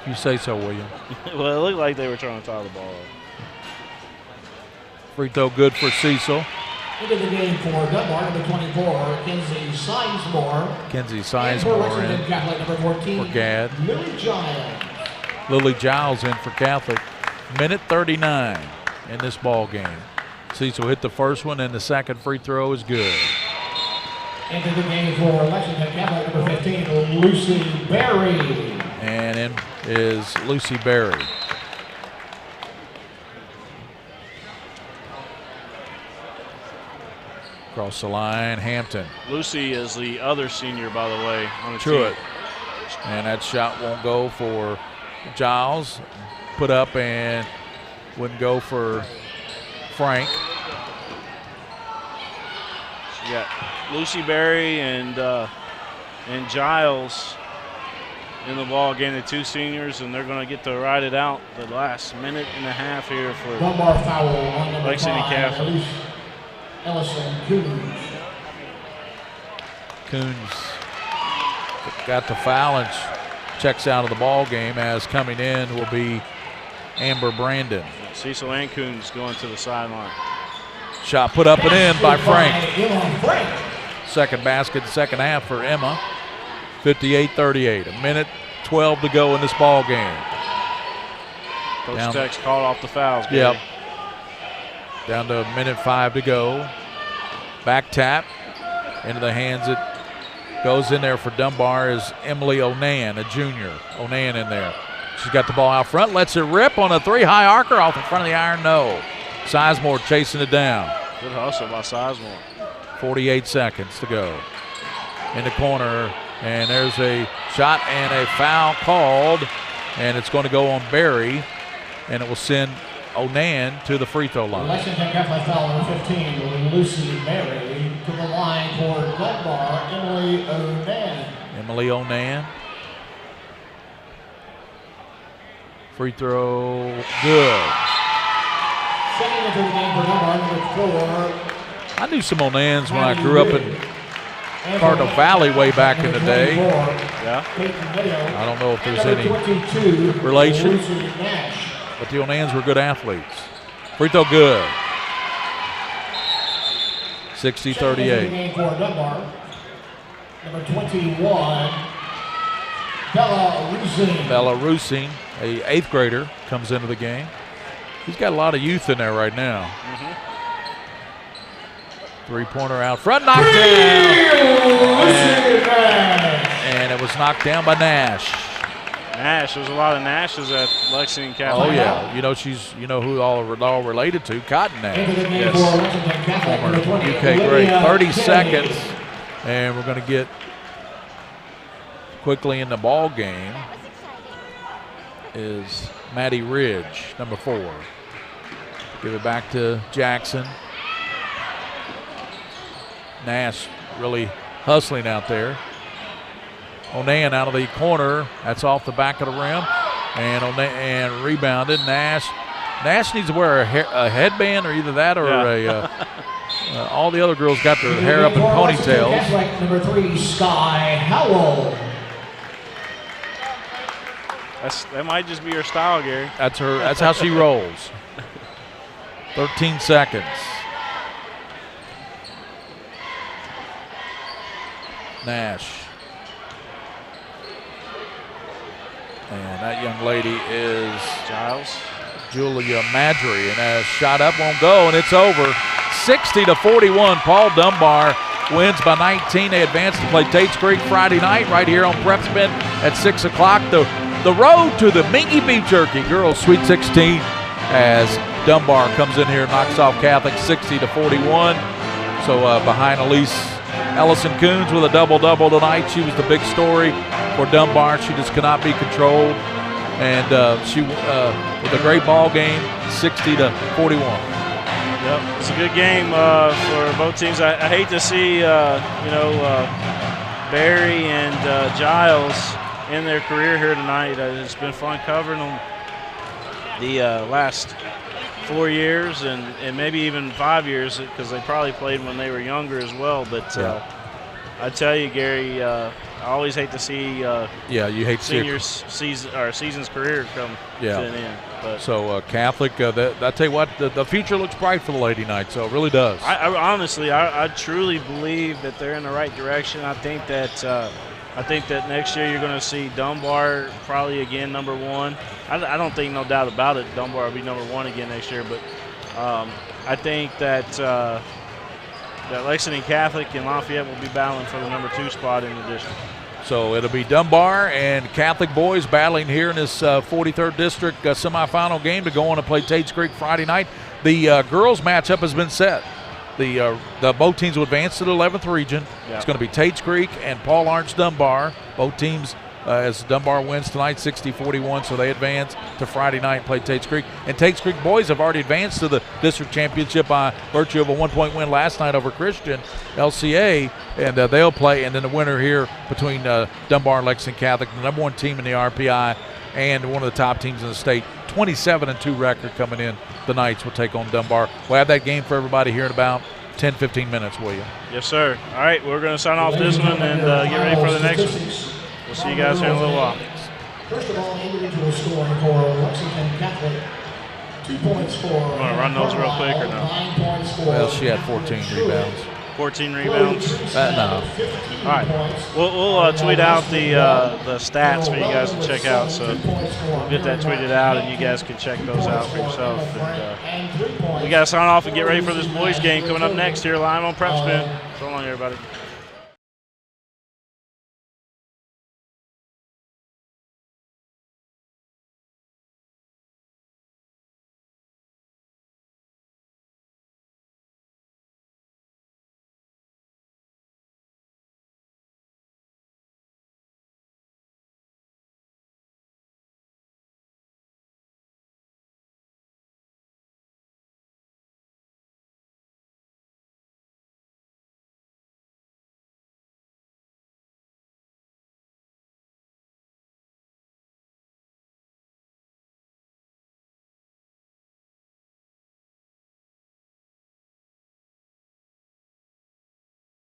You say so, William. Well, it looked like they were trying to tie the ball up. Free throw good for Cecil. Into the game for Dunbar, number 24, Kenzie Sizemore. Kenzie Sizemore in number 14, for Gadd. Lily Giles. Lily Giles in for Catholic. Minute 39 in this ball game. Cecil hit the first one, and the second free throw is good. Into the game for Lexington Catholic, number 15, Lucy Berry. And in is Lucy Berry. Across the line, Hampton. Lucy is the other senior, by the way, on the True team. it. And that shot won't go for Giles. Put up and wouldn't go for Frank. You got Lucy Berry and Giles in the ball game, the two seniors, and they're going to get to ride it out the last minute and a half here for Dunbar foul on number Lexington 5, Catholic. Ellison Coons. Coons got the foul and checks out of the ball game, as coming in will be Amber Brandon. Cecil and Coons going to the sideline. Shot put up and in by Frank. Second basket, second half for Emma. 58-38. A minute 12 to go in this ball game. Coach Tex called off the fouls. Gary. Yep. Down to a minute 5 to go. Back tap into the hands. It goes in there for Dunbar is Emily Onan, a junior. Onan in there. She's got the ball out front. Lets it rip on a 3 high arcer off in front of the iron. No. Sizemore chasing it down. Good hustle by Sizemore. 48 seconds to go. In the corner, and there's a shot and a foul called, and it's going to go on Berry, and it will send Onan to the free throw line. Lexington Catholic foul number 15, Lucy Berry. To the line for Dunbar, Emily Onan. Emily Onan. Free throw, good. Second into the game for Dunbar, number 4. I knew some Onans when I grew up in Cardinal Valley way back in the day. Yeah. I don't know if there's any relation, but the Onans were good athletes. Free throw good. 60-38. For Dunbar. Number 21, Bella Rusing, a 8th grader, comes into the game. He's got a lot of youth in there right now. Three-pointer out front, knocked down. And it was knocked down by Nash. There's a lot of Nashes at Lexington Catholic. Oh yeah, you know who all related to? Cotton Nash. Yes. Former UK great. 30 seconds, and we're going to get quickly in the ball game. Is Maddie Ridge, number 4. Give it back to Jackson. Nash really hustling out there. Onan out of the corner. That's off the back of the rim. And rebounded. Nash needs to wear a headband, or either that or all the other girls got their hair up in ponytails. Number 3, Sky Howell. That might just be her style, Gary. That's her. That's how she rolls. 13 seconds. Nash. And that young lady is Giles. Julia Madry, and a shot up won't go, and it's over. 60-41. Paul Dunbar wins by 19. They advance to play Tate's Creek Friday night right here on Prepspin at 6 o'clock. The road to the Mingy Beef Jerky Girls Sweet 16 as Dunbar comes in here and knocks off Catholic 60-41. So behind Elise Ellison Coons with a double-double tonight. She was the big story for Dunbar. She just cannot be controlled. And she with a great ball game, 60-41. Yep, it's a good game for both teams. I hate to see Barry and Giles in their career here tonight. It's been fun covering them the last 4 years and maybe even 5 years, because they probably played when they were younger as well. But I tell you, Gary, I always hate to see you hate seniors' season's career come to an end. But so Catholic, I tell you what, the future looks bright for the Lady Knights. So it really does. I honestly, I truly believe that they're in the right direction. I think that next year you're going to see Dunbar probably again number 1. I don't think, no doubt about it, Dunbar will be number 1 again next year. But I think that that Lexington Catholic and Lafayette will be battling for the number 2 spot in the district. So it'll be Dunbar and Catholic boys battling here in this 43rd District semifinal game to go on to play Tate's Creek Friday night. The girls matchup has been set. The both teams will advance to the 11th region. Yep. It's going to be Tate's Creek and Paul Arndt Dunbar. Both teams, as Dunbar wins tonight, 60-41, so they advance to Friday night and play Tate's Creek. And Tate's Creek boys have already advanced to the district championship by virtue of a 1-point win last night over Christian LCA, and they'll play. And then the winner here between Dunbar and Lexington Catholic, the number 1 team in the RPI and one of the top teams in the state, 27-2 record coming in. The Knights will take on Dunbar. We'll have that game for everybody here in about 10-15 minutes, will you? Yes, sir. All right, we're going to sign off this one and get ready for the next one. We'll see you guys here in a little while. First of all, individual scoring for Lexington Catholic. 2 points for. Want to run those real quick or no? 9 points for. Well, she had 14 rebounds. 14 rebounds? No. All right. We'll tweet out the stats for you guys to check out. So we'll get that tweeted out, and you guys can check those out for yourself. And, we got to sign off and get ready for this boys game coming up next here live on Prep Spin. So long, everybody.